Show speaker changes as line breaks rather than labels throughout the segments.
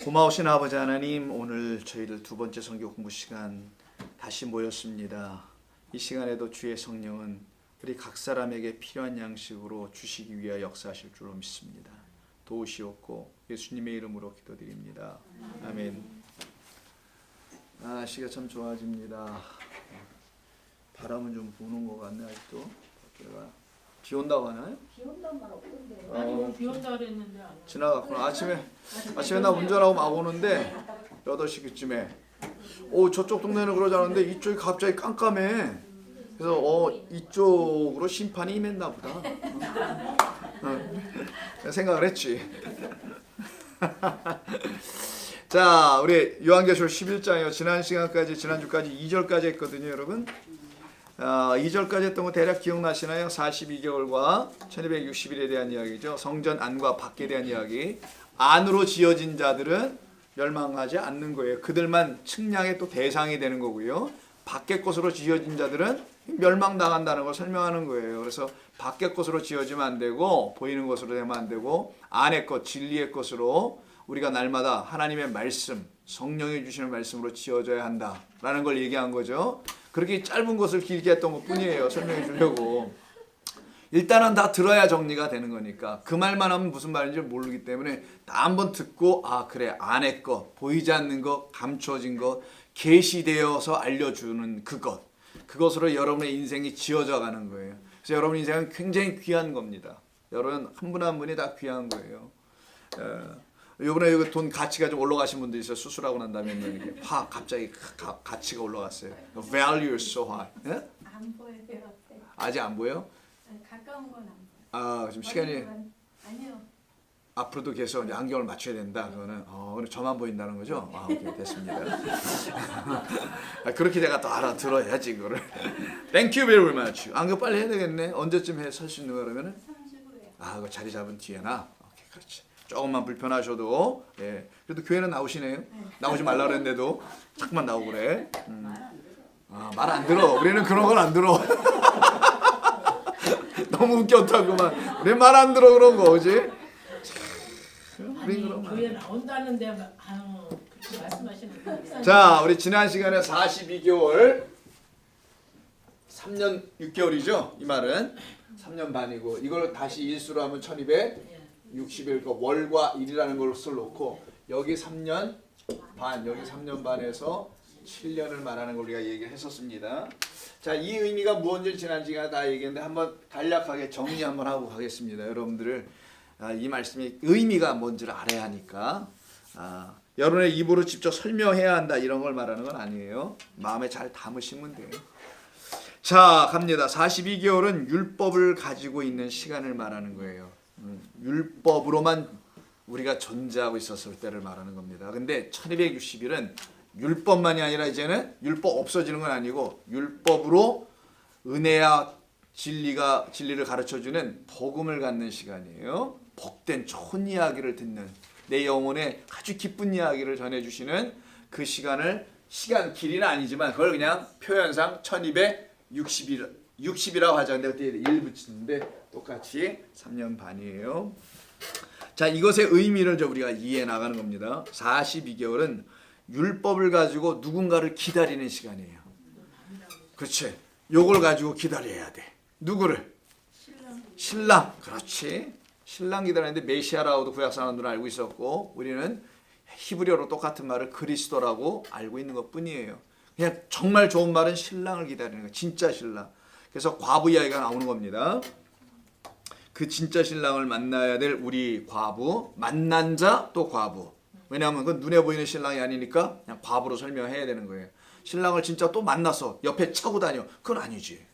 고마우신 아버지 하나님, 오늘 저희들 두 번째 선교 공부 시간 다시 모였습니다. 이 시간에도 주의 성령은 우리 각 사람에게 필요한 양식으로 주시기 위하여 역사하실 줄로 믿습니다. 도우시옵고 예수님의 이름으로 기도드립니다. 아멘. 날씨가 참 좋아집니다. 바람은 좀 부는 것 같네. 아직도 밖에가 비 온다고 하나요?
비 온다는 말 없던데요.
아니 오늘 비 온다 그랬는데 안 왔어요.
지나갔구나. 아침에 나 운전하고 막 오는데 8시쯤에 저쪽 동네는 그러지 않은데 이쪽이 갑자기 깜깜해. 그래서 이쪽으로 심판이 임했나 보다. 생각을 했지. 자, 우리 요한계시록 11장이요. 지난주까지 2절까지 했거든요, 여러분. 2절까지 했던 거 대략 기억나시나요? 42개월과 1260일에 대한 이야기죠. 성전 안과 밖에 대한 이야기. 안으로 지어진 자들은 멸망하지 않는 거예요. 그들만 측량의 또 대상이 되는 거고요. 밖의 것으로 지어진 자들은 멸망당한다는 걸 설명하는 거예요. 그래서 밖의 것으로 지어지면 안 되고 보이는 것으로 되면 안 되고 안의 것, 진리의 것으로 우리가 날마다 하나님의 말씀, 성령이 주시는 말씀으로 지어져야 한다라는 걸 얘기한 거죠. 그렇게 짧은 것을 길게 했던 것뿐이에요. 설명해 주려고. 일단은 다 들어야 정리가 되는 거니까 그 말만 하면 무슨 말인지 모르기 때문에 다 한번 듣고 그래 안의 것, 보이지 않는 것, 감춰진 것, 계시되어서 알려주는 그것으로 여러분의 인생이 지어져 가는 거예요. 그래서 여러분 인생은 굉장히 귀한 겁니다. 여러분 한 분 한 분이 다 귀한 거예요. 이번에 여기 돈 가치가 좀 올라가신 분도 있어요. 수술하고 난 다음에 이렇게 갑자기 가치가 올라갔어요. The value is so high. 예?
안 보여요.
아직 안 보여?
가까운 건 안 보여요.
지금 시간이
아니요.
앞으로도 계속 안경을 맞춰야 된다. 그거는 그럼 저만 보인다는 거죠? 오케이, 됐습니다. 그렇게 내가 또 알아들어야지 그거를. Thank you very much. 안경 빨리 해야 되겠네. 언제쯤 설 수 있는 거 그러면은?
30으로요.
그 자리 잡은 뒤에나. 오케이, 그렇지. 조금만 불편하셔도 그래도 교회는 나오시네요. 나오지 말라 그랬는데도 자꾸만 나오고 그래. 말 안 들어. 우리는 그런 건 안 들어. 너무 웃겼다구만. 우리 말 안 들어 그런 거, 그지?
아니 교회 나온다는데 그렇게 말씀하시는 거.
자, 우리 지난 시간에 42개월 3년 6개월이죠. 이 말은 3년 반이고 이걸 다시 일수로 하면 1260일 월과 일이라는 것을 놓고 여기 3년 반, 여기 3년 반에서 7년을 말하는 걸 우리가 얘기를 했었습니다. 자, 이 의미가 무엇인지 지난 시간에 다 얘기했는데 한번 간략하게 정리 한번 하고 가겠습니다. 여러분들을 이 말씀이 의미가 뭔지를 알아야 하니까 여러분의 입으로 직접 설명해야 한다 이런 걸 말하는 건 아니에요. 마음에 잘 담으시면 돼요. 자, 갑니다. 42개월은 율법을 가지고 있는 시간을 말하는 거예요. 율법으로만 우리가 존재하고 있었을 때를 말하는 겁니다. 근데 1260일은 율법만이 아니라 이제는 율법 없어지는 건 아니고 율법으로 은혜와 진리를 가르쳐주는 복음을 갖는 시간이에요. 복된 좋은 이야기를 듣는 내 영혼에 아주 기쁜 이야기를 전해주시는 그 시간 길이는 아니지만 그걸 그냥 표현상 1260이라고 하자. 근데 그때 1 붙이는데 똑같이 3년 반이에요. 자, 이것의 의미를 우리가 이해해 나가는 겁니다. 42개월은 율법을 가지고 누군가를 기다리는 시간이에요. 그렇지. 요걸 가지고 기다려야 돼. 누구를? 신랑. 그렇지. 신랑 기다리는데 메시아라고도 구약 사람들은 알고 있었고 우리는 히브리어로 똑같은 말을 그리스도라고 알고 있는 것뿐이에요. 그냥 정말 좋은 말은 신랑을 기다리는 거예요. 진짜 신랑. 그래서 과부 이야기가 나오는 겁니다. 그 진짜 신랑을 만나야 될 우리 과부, 만난 자 또 과부. 왜냐하면 그건 눈에 보이는 신랑이 아니니까 그냥 과부로 설명해야 되는 거예요. 신랑을 진짜 또 만났어. 옆에 차고 다녀. 그건 아니지.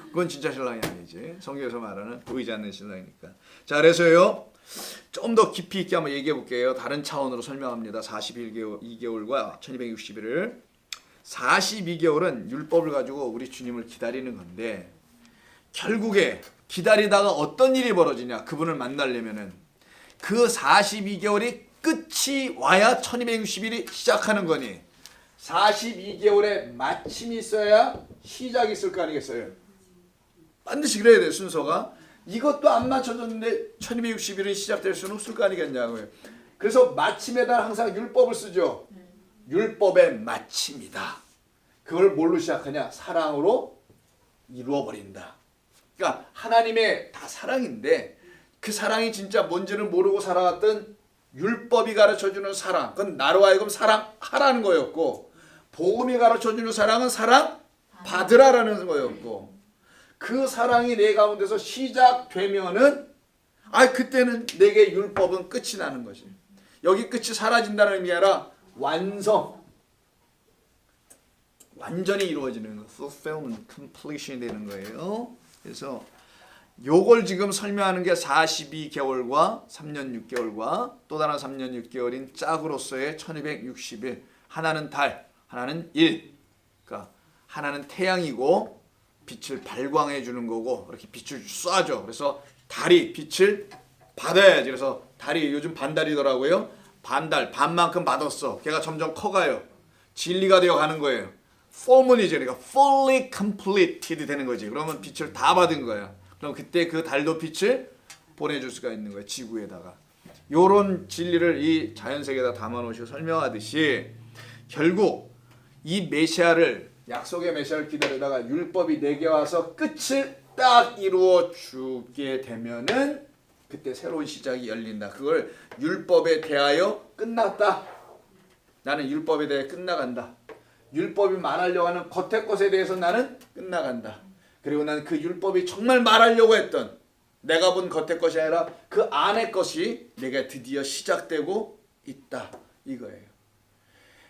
그건 진짜 신랑이 아니지. 성경에서 말하는 보이지 않는 신랑이니까. 자, 그래서요. 좀 더 깊이 있게 한번 얘기해 볼게요. 다른 차원으로 설명합니다. 42개월과 1260일을. 42개월은 율법을 가지고 우리 주님을 기다리는 건데 결국에 기다리다가 어떤 일이 벌어지냐. 그분을 만나려면은 그 42개월이 끝이 와야 1260일이 시작하는 거니 42개월에 마침이 있어야 시작이 있을 거 아니겠어요? 반드시 그래야 돼요. 순서가. 이것도 안 맞춰졌는데 1260일이 시작될 수는 없을 거 아니겠냐고요. 그래서 마침에다 항상 율법을 쓰죠. 율법의 마침이다. 그걸 뭘로 시작하냐? 사랑으로 이루어버린다. 그러니까 하나님의 다 사랑인데 그 사랑이 진짜 뭔지를 모르고 살아왔던 율법이 가르쳐주는 사랑, 그건 나로 하여금 사랑하라는 거였고, 복음이 가르쳐주는 사랑은 사랑받으라라는 거였고, 그 사랑이 내 가운데서 시작되면은 그때는 내게 율법은 끝이 나는 거지. 여기 끝이 사라진다는 의미 아니라 완전히 이루어지는 거, fulfillment, completion이 되는 거예요. 그래서 요걸 지금 설명하는 게 42개월과 3년 6개월과 또 다른 3년 6개월인 짝으로서의 1260일. 하나는 달, 하나는 일. 그러니까 하나는 태양이고 빛을 발광해 주는 거고 이렇게 빛을 쏴줘. 그래서 달이 빛을 받아야지. 그래서 달이 요즘 반달이더라고요. 반달, 반만큼 받았어. 걔가 점점 커가요. 진리가 되어 가는 거예요. form은 이제 그러니까 fully completed 되는 거지. 그러면 빛을 다 받은 거야. 그럼 그때 그 달도 빛을 보내줄 수가 있는 거야. 지구에다가. 요런 진리를 이 자연세계에다 담아놓으시고 설명하듯이 결국 이 메시아를 약속의 메시아를 기다리다가 율법이 내게 와서 끝을 딱 이루어 주게 되면은 그때 새로운 시작이 열린다. 그걸 율법에 대하여 끝났다. 나는 율법에 대해 끝나간다. 율법이 말하려고 하는 겉의 것에 대해서 나는 끝나간다. 그리고 나는 그 율법이 정말 말하려고 했던 내가 본 겉의 것이 아니라 그 안의 것이 내가 드디어 시작되고 있다. 이거예요.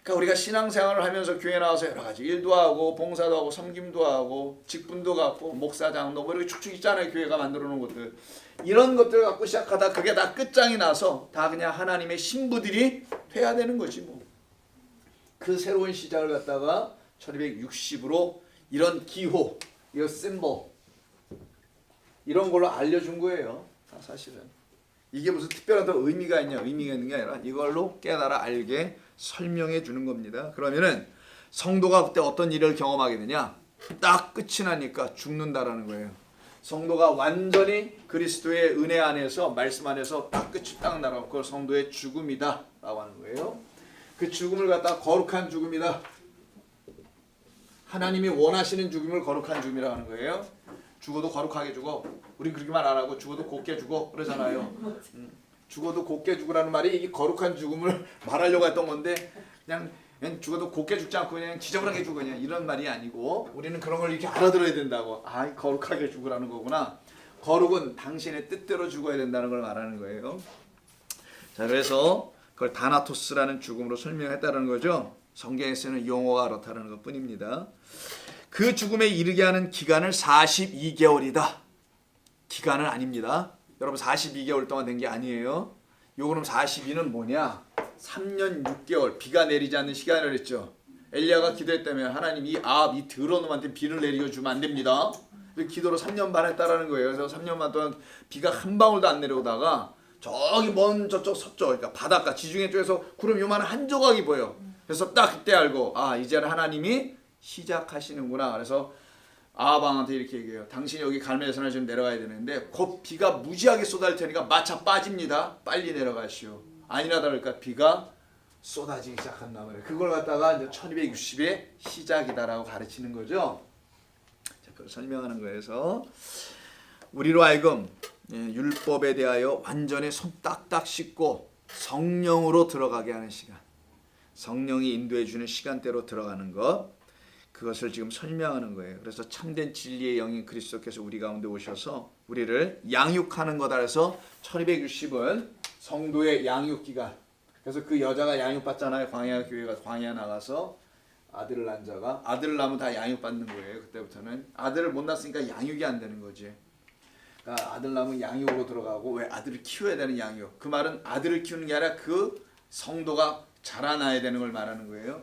그러니까 우리가 신앙생활을 하면서 교회 나와서 여러 가지 일도 하고 봉사도 하고 섬김도 하고 직분도 갖고 목사장도 뭐 이렇게 축축 있잖아요. 교회가 만들어 놓은 것들. 이런 것들 갖고 시작하다 그게 다 끝장이 나서 다 그냥 하나님의 신부들이 돼야 되는 거지 뭐. 그 새로운 시작을 갖다가 1260으로 이런 기호, 이 심볼 이런 걸로 알려준 거예요. 사실은 이게 무슨 특별한 더 의미가 있는 게 아니라 이걸로 깨달아 알게 설명해 주는 겁니다. 그러면은 성도가 그때 어떤 일을 경험하게 되냐? 딱 끝이 나니까 죽는다라는 거예요. 성도가 완전히 그리스도의 은혜 안에서 말씀 안에서 딱 끝이 딱 나라고 그걸 성도의 죽음이다라고 하는 거예요. 그 죽음을 갖다가 거룩한 죽음이다. 하나님이 원하시는 죽음을 거룩한 죽음이라고 하는 거예요. 죽어도 거룩하게 죽어. 우린 그렇게만 안 하고 죽어도 곱게 죽어 그러잖아요. 죽어도 곱게 죽으라는 말이 이 거룩한 죽음을 말하려고 했던 건데 그냥 죽어도 곱게 죽지 않고 그냥 지저분하게 죽어 그냥 이런 말이 아니고 우리는 그런 걸 이렇게 알아들어야 된다고. 거룩하게 죽으라는 거구나. 거룩은 당신의 뜻대로 죽어야 된다는 걸 말하는 거예요. 자, 그래서 그걸 다나토스라는 죽음으로 설명했다는 거죠. 성경에 쓰는 용어가 그렇다는 것 뿐입니다. 그 죽음에 이르게 하는 기간을 42개월이다. 기간은 아닙니다. 여러분 42개월 동안 된 게 아니에요. 요 그럼 42는 뭐냐? 3년 6개월 비가 내리지 않는 시간을 했죠. 엘리야가 기도했다면 하나님 이 더러운 놈한테 비를 내리고 주면 안 됩니다. 기도로 3년 반 했다라는 거예요. 그래서 3년 반 동안 비가 한 방울도 안 내려오다가 저기 먼 저쪽 서쪽 그러니까 바닷가 지중해 쪽에서 구름 요만한 한 조각이 보여. 그래서 딱 그때 알고 이제는 하나님이 시작하시는구나. 그래서 아방한테 이렇게 얘기해요. 당신이 여기 갈멜산을 지금 내려가야 되는데 곧 비가 무지하게 쏟아질 테니까 마차 빠집니다. 빨리 내려가시오. 아니나 다를까 비가 쏟아지기 시작한단 말이에요. 그걸 갖다가 이제 1260의 시작이다라고 가르치는 거죠. 자, 그걸 설명하는 거에서 우리로 하여금 율법에 대하여 완전히 손 딱딱 씻고 성령으로 들어가게 하는 시간. 성령이 인도해 주는 시간대로 들어가는 것. 그것을 지금 설명하는 거예요. 그래서 참된 진리의 영인 그리스도께서 우리 가운데 오셔서 우리를 양육하는 거다. 그래서 1260은 성도의 양육 기간. 그래서 그 여자가 양육받잖아요. 광야 교회가 광야 나가서 아들을 낳은 자가 아들을 낳으면 다 양육받는 거예요. 그때부터는 아들을 못 낳았으니까 양육이 안 되는 거지. 그러니까 아들 낳으면 양육으로 들어가고 왜 아들을 키워야 되는 양육. 그 말은 아들을 키우는 게 아니라 그 성도가 자라나야 되는 걸 말하는 거예요.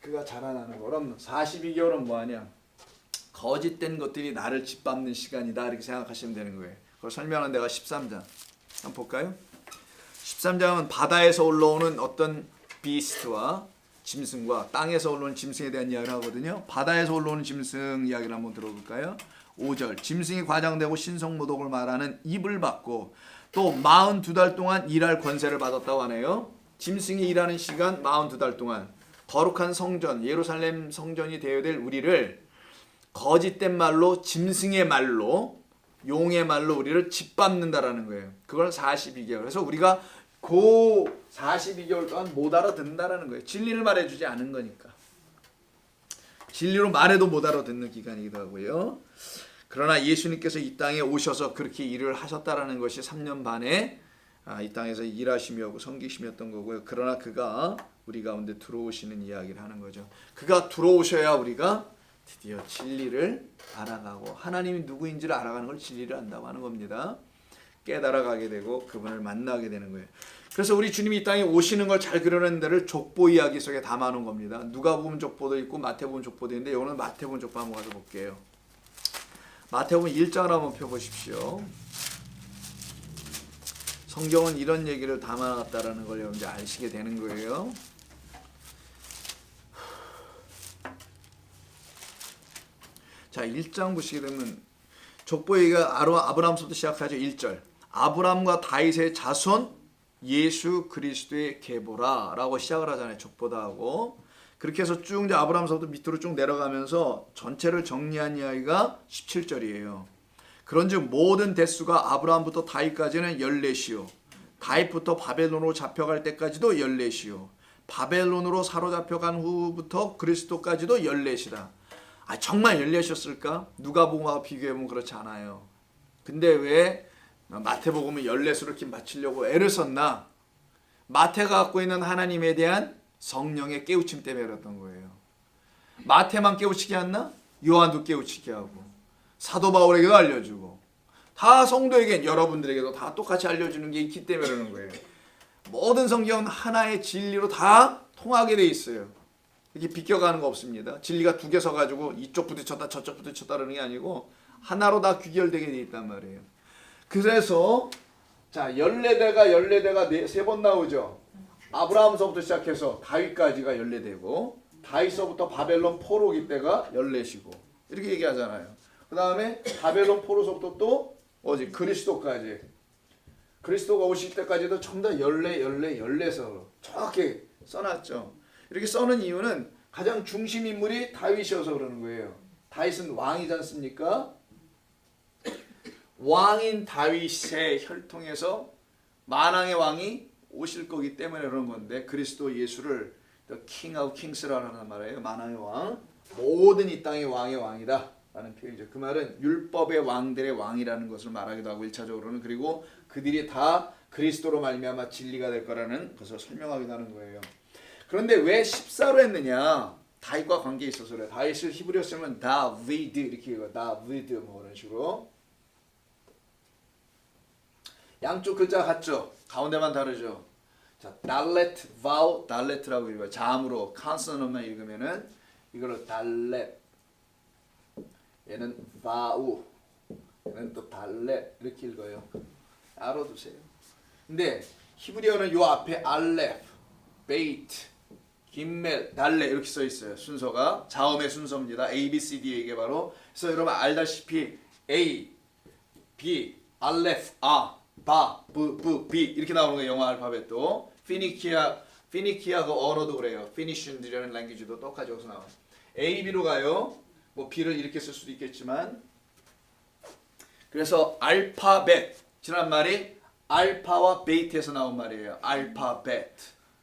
그가 자라나는 거. 그럼 42개월은 뭐하냐? 거짓된 것들이 나를 짓밟는 시간이다. 이렇게 생각하시면 되는 거예요. 그걸 설명하는 데가 13장. 한번 볼까요? 13장은 바다에서 올라오는 어떤 비스트와 짐승과 땅에서 올라오는 짐승에 대한 이야기를 하거든요. 바다에서 올라오는 짐승 이야기를 한번 들어볼까요? 5절 짐승이 과장되고 신성모독을 말하는 입을 받고 또 42달 동안 일할 권세를 받았다고 하네요. 짐승이 일하는 시간 42달 동안 거룩한 성전 예루살렘 성전이 되어야 될 우리를 거짓된 말로 짐승의 말로 용의 말로 우리를 짓밟는다라는 거예요. 그걸 42개월. 그래서 우리가 그 42개월 동안 못 알아듣는다라는 거예요. 진리를 말해주지 않은 거니까. 진리로 말해도 못 알아듣는 기간이기도 하고요. 그러나 예수님께서 이 땅에 오셔서 그렇게 일을 하셨다라는 것이 3년 반에 이 땅에서 일하시며 섬기시였던 거고요. 그러나 그가 우리 가운데 들어오시는 이야기를 하는 거죠. 그가 들어오셔야 우리가 드디어 진리를 알아가고 하나님이 누구인지를 알아가는 걸 진리를 안다고 하는 겁니다. 깨달아가게 되고 그분을 만나게 되는 거예요. 그래서 우리 주님이 이 땅에 오시는 걸 잘 그려낸 데를 족보 이야기 속에 담아놓은 겁니다. 누가복음 족보도 있고 마태복음 족보도 있는데 오늘 마태복음 족보 한번 가서 볼게요. 마태복음 1장을 한번 펴보십시오. 성경은 이런 얘기를 담아놨다라는 걸 여러분들 아시게 되는 거예요. 자, 1장 보시게 되면 족보 얘기가 아브라함부터 시작하죠. 1절. 아브라함과 다윗의 자손 예수 그리스도의 계보라 라고 시작을 하잖아요. 족보다 하고. 그렇게 해서 쭉 이제 아브라함서부터 밑으로 쭉 내려가면서 전체를 정리한 이야기가 17절이에요. 그런즉 모든 대수가 아브라함부터 다윗까지는 14시요. 다윗부터 바벨론으로 잡혀갈 때까지도 14시요. 바벨론으로 사로잡혀간 후부터 그리스도까지도 14시다. 정말 14시였을까? 누가복음하고 비교해보면 그렇지 않아요. 근데 왜 마태복음은 14수를 이렇게 맞추려고 애를 썼나? 마태가 갖고 있는 하나님에 대한 성령의 깨우침 때문에 그랬던 거예요. 마태만 깨우치게 했나? 요한도 깨우치게 하고 사도 바울에게도 알려주고 다 성도에게 여러분들에게도 다 똑같이 알려주는 게 있기 때문에 그러는 거예요. 모든 성경은 하나의 진리로 다 통하게 돼 있어요. 이렇게 비껴가는 거 없습니다. 진리가 두 개 서가지고 이쪽 부딪혔다 저쪽 부딪혔다 그러는 게 아니고 하나로 다 귀결되게 돼 있단 말이에요. 그래서 자 14대가 세 번 나오죠. 아브라함서부터 시작해서 다윗까지가 14대고 다윗서부터 바벨론 포로기 때가 14시고 이렇게 얘기하잖아요. 그 다음에 바벨론 포로서부터 또 그리스도까지 그리스도가 오실 때까지도 전부 다 14서로 정확히 써놨죠. 이렇게 써는 이유는 가장 중심 인물이 다윗이어서 그러는 거예요. 다윗은 왕이지 않습니까? 왕인 다윗의 혈통에서 만왕의 왕이 오실 거기 때문에 그런 건데 그리스도 예수를 The King of Kings라는 말이에요. 만왕의 왕. 모든 이 땅의 왕의 왕이다 라는 표현이죠. 그 말은 율법의 왕들의 왕이라는 것을 말하기도 하고 1차적으로는 그리고 그들이 다 그리스도로 말미암아 진리가 될 거라는 것을 설명하기도 하는 거예요. 그런데 왜 14로 했느냐? 다윗과 관계에 있어서 그래요. 다윗을 히브리어 쓰면 다비드 이렇게 읽어요. 다비드 뭐 그런 식으로. 양쪽 글자 같죠? 가운데만 다르죠? 자, 달렛, 바우, 달렛이라고 읽어요. 자음으로 컨소넌트만 읽으면은 이거를 달렛. 얘는 바우. 얘는 또 달렛 이렇게 읽어요. 알아두세요. 근데 히브리어는 요 앞에 알렙, 베이트, 김멜, 달렛 이렇게 써 있어요. 순서가 자음의 순서입니다. A, B, C, D 이게 바로. 그래서 여러분 알다시피 A, B, 알렙, 아, 바, 부, 비 이렇게 나오는 거예요. 영어 알파벳도. 피니키아 그 언어도 그래요. 피니쉬언이라는 랭귀지도 똑같이 여기서 나와요. A, B로 가요. 뭐 B를 이렇게 쓸 수도 있겠지만 그래서 알파벳 지난 말이 알파와 베이트에서 나온 말이에요. 알파벳,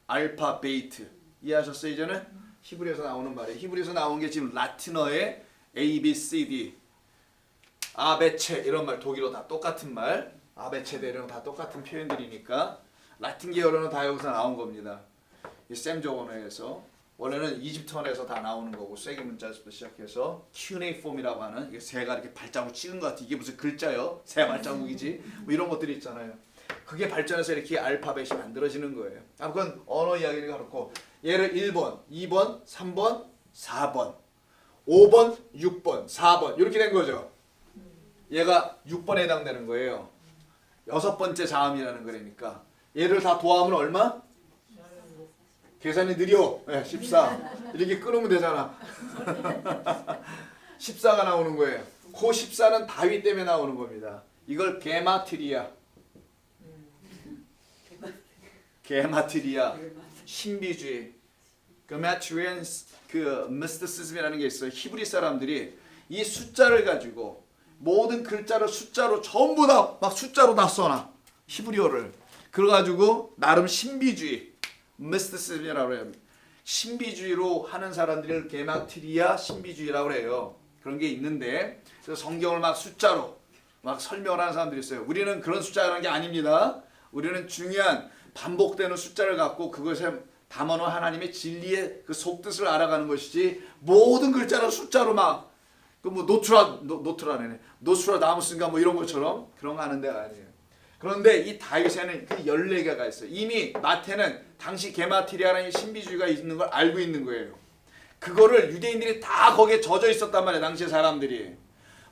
알파베이트 이해하셨어요? 이제는 히브리에서 나오는 말이에요. 히브리에서 나온 게 지금 라틴어의 A, B, C, D 아베체 이런 말 독일어 다 똑같은 말 아베체데 이런 다 똑같은 표현들이니까 라틴 계열어는 다 여기서 나온 겁니다. 이 샘조 언어에서 원래는 이집트어에서 다 나오는 거고 쐐기 문자에서부터 시작해서 큐네이폼이라고 하는 이게 새가 이렇게 발자국 찍은 것 같아. 이게 무슨 글자요? 새 발자국이지? 뭐 이런 것들이 있잖아요. 그게 발전해서 이렇게 알파벳이 만들어지는 거예요. 그건 언어 이야기를 그렇고 얘를 1번, 2번, 3번, 4번, 5번, 6번, 4번 이렇게 된 거죠. 얘가 6번에 해당되는 거예요. 6번째 자음이라는 거니까 얘를 다 도하면 얼마? 계산이 느려. 네, 14. 이렇게 끊으면 되잖아. 14가 나오는 거예요. 그 14는 다윗 때문에 나오는 겁니다. 이걸 게마트리아. 게마트리아, 신비주의, 게마트리안 그 미스티시즘이라는 게 있어요. 히브리 사람들이 이 숫자를 가지고 모든 글자를 숫자로 전부 다 막 숫자로 다 써놔. 히브리어를. 그래가지고 나름 신비주의, 미스티시즘이라고 해요. 신비주의로 하는 사람들을 게마트리아 신비주의라고 해요. 그런 게 있는데 그래서 성경을 막 숫자로 막 설명을 하는 사람들이 있어요. 우리는 그런 숫자라는 게 아닙니다. 우리는 중요한 반복되는 숫자를 갖고 그것에 담아놓은 하나님의 진리의 그 속뜻을 알아가는 것이지 모든 글자를 숫자로 막 그 뭐 노스트라다무스인가 뭐 이런 것처럼 그런 거 하는 데가 아니에요. 그런데 이 다윗에는 그 14개가 있어요. 이미 마태는 당시 게마트리아라는 신비주의가 있는 걸 알고 있는 거예요. 그거를 유대인들이 다 거기에 젖어 있었단 말이에요. 당시 사람들이.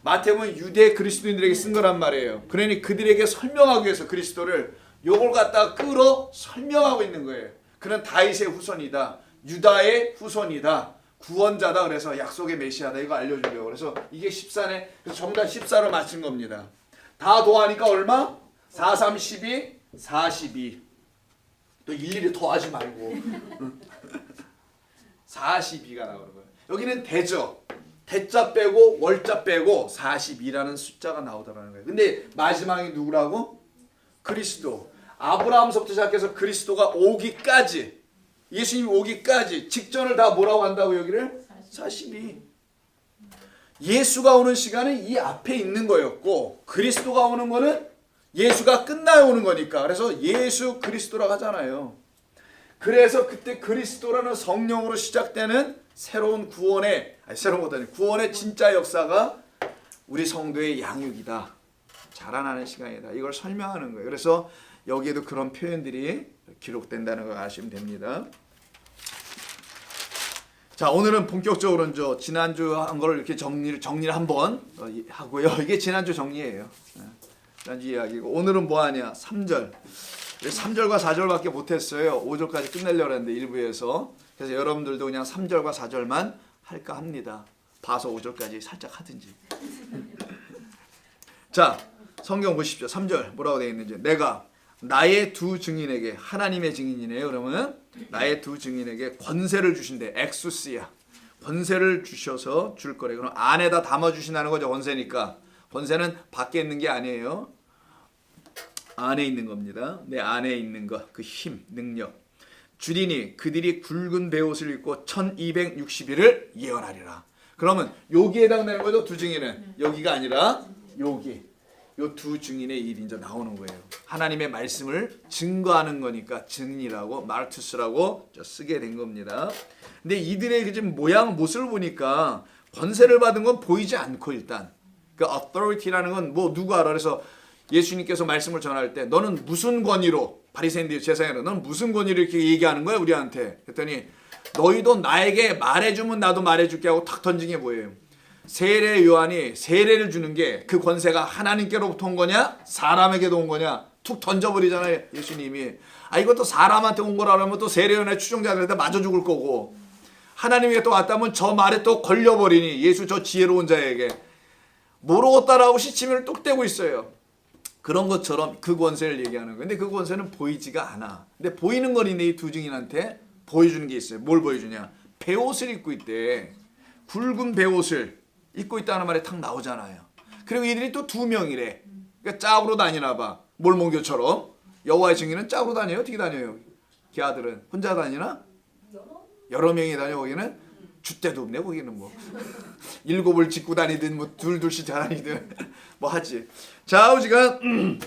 마태복음은 유대 그리스도인들에게 쓴 거란 말이에요. 그러니 그들에게 설명하기 위해서 그리스도를 요걸 갖다가 끌어 설명하고 있는 거예요. 그는 다윗의 후손이다. 유다의 후손이다. 구원자다. 그래서 약속의 메시아다. 이거 알려주려고. 그래서 이게 14네. 그래서 전부 다 14로 맞춘 겁니다. 다 더하니까 얼마? 4, 3, 12, 42. 또 일일이 더하지 말고. 42가 나오는 거예요. 여기는 대죠. 대자 빼고 월자 빼고 42라는 숫자가 나오더라는 거예요. 근데 마지막이 누구라고? 그리스도. 아브라함서부터 시작해서 그리스도가 오기까지, 예수님이 오기까지 직전을 다 뭐라고 한다고 여기를? 42. 예수가 오는 시간은 이 앞에 있는 거였고 그리스도가 오는 거는 예수가 끝나야 오는 거니까. 그래서 예수 그리스도라고 하잖아요. 그래서 그때 그리스도라는 성령으로 시작되는 새로운 구원의, 새로운 것도 아니고 구원의 진짜 역사가 우리 성도의 양육이다. 자라나는 시간이다. 이걸 설명하는 거예요. 그래서 여기에도 그런 표현들이 기록된다는 걸 아시면 됩니다. 자, 오늘은 본격적으로 이제 지난주 한 걸 이렇게 정리를 한번 하고요. 이게 지난주 정리예요. 지난주 이야기고 오늘은 뭐 하냐? 3절. 3절과 4절밖에 못했어요. 5절까지 끝내려고 했는데 일부에서. 그래서 여러분들도 그냥 3절과 4절만 할까 합니다. 봐서 5절까지 살짝 하든지. 자, 성경 보십시오. 3절 뭐라고 되어 있는지. 내가 나의 두 증인에게, 하나님의 증인이네요. 그러면 나의 두 증인에게 권세를 주신대. 엑수스야. 권세를 주셔서 줄 거래. 그럼 안에다 담아주신다는 거죠. 권세니까. 권세는 밖에 있는 게 아니에요. 안에 있는 겁니다. 내 안에 있는 것, 그 힘, 능력. 주리니 그들이 굵은 베옷을 입고 1260일을 예언하리라. 그러면 여기에 해당되는 거죠. 두 증인은. 여기가 아니라 여기. 요 두 증인의 일이 이제 나오는 거예요. 하나님의 말씀을 증거하는 거니까 증인이라고 마르투스라고 쓰게 된 겁니다. 근데 이들의 지금 모양 모습을 보니까 권세를 받은 건 보이지 않고 일단 그 authority라는 건 뭐 누가 알아? 그래서 예수님께서 말씀을 전할 때 너는 무슨 권위로 바리새인들 제사장이라 너는 무슨 권위로 이렇게 얘기하는 거야 우리한테? 그랬더니 너희도 나에게 말해주면 나도 말해줄게 하고 탁 던진 게 뭐예요? 세례 요한이 세례를 주는 게 그 권세가 하나님께로부터 온 거냐 사람에게도 온 거냐 툭 던져버리잖아요 예수님이. 아 이것도 사람한테 온 거라면 또 세례 요한의 추종자들한테 맞아 죽을 거고 하나님에게 또 왔다면 저 말에 또 걸려버리니 예수 저 지혜로운 자에게 모르겠다라고 시치미를 뚝 떼고 있어요. 그런 것처럼 그 권세를 얘기하는 거예요. 근데 그 권세는 보이지가 않아. 근데 보이는 건 있는데 이 두 증인한테 보여주는 게 있어요. 뭘 보여주냐? 베옷을 입고 있대. 굵은 베옷을 입고 있다는 말이 탁 나오잖아요. 그리고 이들이 또 두 명이래. 그러니까 짝으로 다니나 봐. 몰몬교처럼. 여호와의 증인은 짝으로 다녀요? 어떻게 다녀요? 걔 아들은 혼자 다니나? 여러 명이 다녀. 거기는 줏대도 없네. 거기는 뭐 7을 짓고 다니든 뭐 둘씩 다니든 뭐 하지. 좌우지간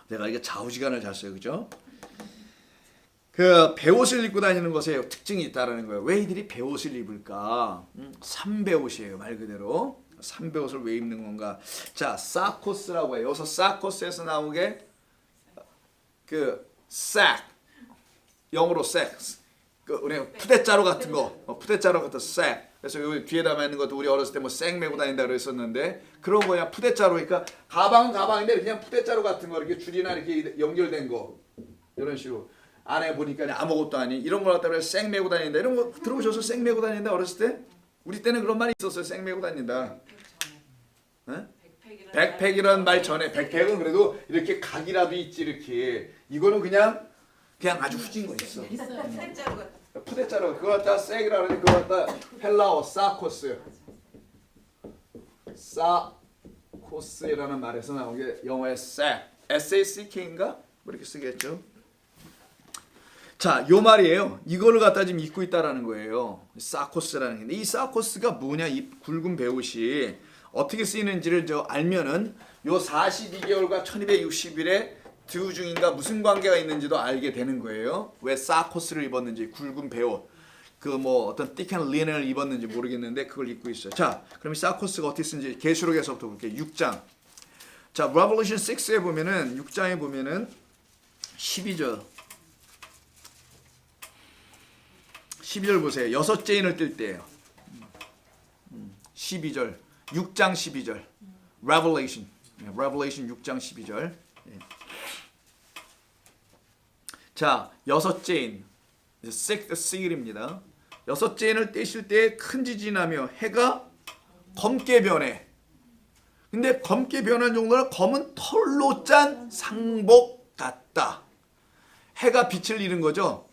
내가 이게 좌우지간을 잘 써요. 그죠? 그 베옷을 입고 다니는 것에 특징이 있다라는 거예요. 왜 이들이 베옷을 입을까? 삼베옷이에요. 말 그대로. 삼베옷을 왜 입는 건가? 자, 사코스라고 해요. 여기서 사코스에서 나오게 그 싹 영어로 섹스 그 우리 푸대자루 같은 거 푸대자루 같은 싹. 그래서 여기 뒤에다 있는 것도 우리 어렸을 때 뭐 쌩 메고 다닌다 그랬었는데 그런 거냐 푸대자루. 그러니까 가방은 가방인데 그냥 푸대자루 같은 거 이렇게 줄이나 이렇게 연결된 거 이런 식으로. 안에 보니까 아무것도 아닌 이런 걸 갖다가 쌩 메고 다닌다. 이런 거 들어보셔서 쌩 메고 다닌다 어렸을 때? 우리 때는 그런 말이 있었어요. 쌩 메고 다닌다. 네? 백팩이라는 말 전에 백팩은 그래도 이렇게 각이라도 있지 이렇게. 이거는 그냥 그냥 아주 후진 거 있어.
있어요.
셋째로
푸대자로 그거 갖다 섹이라 그러니 그거 갖다 헬라어 사코스. 사코스라는 말에서 나온 게 영어의 색. SACK인가? 뭐 이렇게 쓰겠죠. 자, 요 말이에요. 이거를 갖다 지금 잊고 있다라는 거예요. 사코스라는 게. 근데 이 사코스가 뭐냐? 이 굵은 배옷이 어떻게 쓰이는지를 알면은 요 42개월과 1260일에 드우중인가 무슨 관계가 있는지도 알게 되는 거예요. 왜 사코스를 입었는지, 굵은 배옷, 그 뭐 어떤 띠한 리넨을 입었는지 모르겠는데 그걸 입고 있어요. 자, 그럼 이 사코스가 어떻게 쓰는지 계시록에서부터 볼게요. 6장. 자, Revelation 6에 보면은 6장에 보면은 12절. 12절 보세요. 여섯째 인을 뜰 때예요. 12절. 6장 12절. Revelation. Revelation 6장 12절. 자, 여섯째 인. Sixth seal입니다. 여섯째 인을 떼실 때 큰 지진이 나며 해가 검게 변해. 근데 검게 변한 정도는 검은 털로 짠 상복 같다. 해가 빛을 잃은 거죠.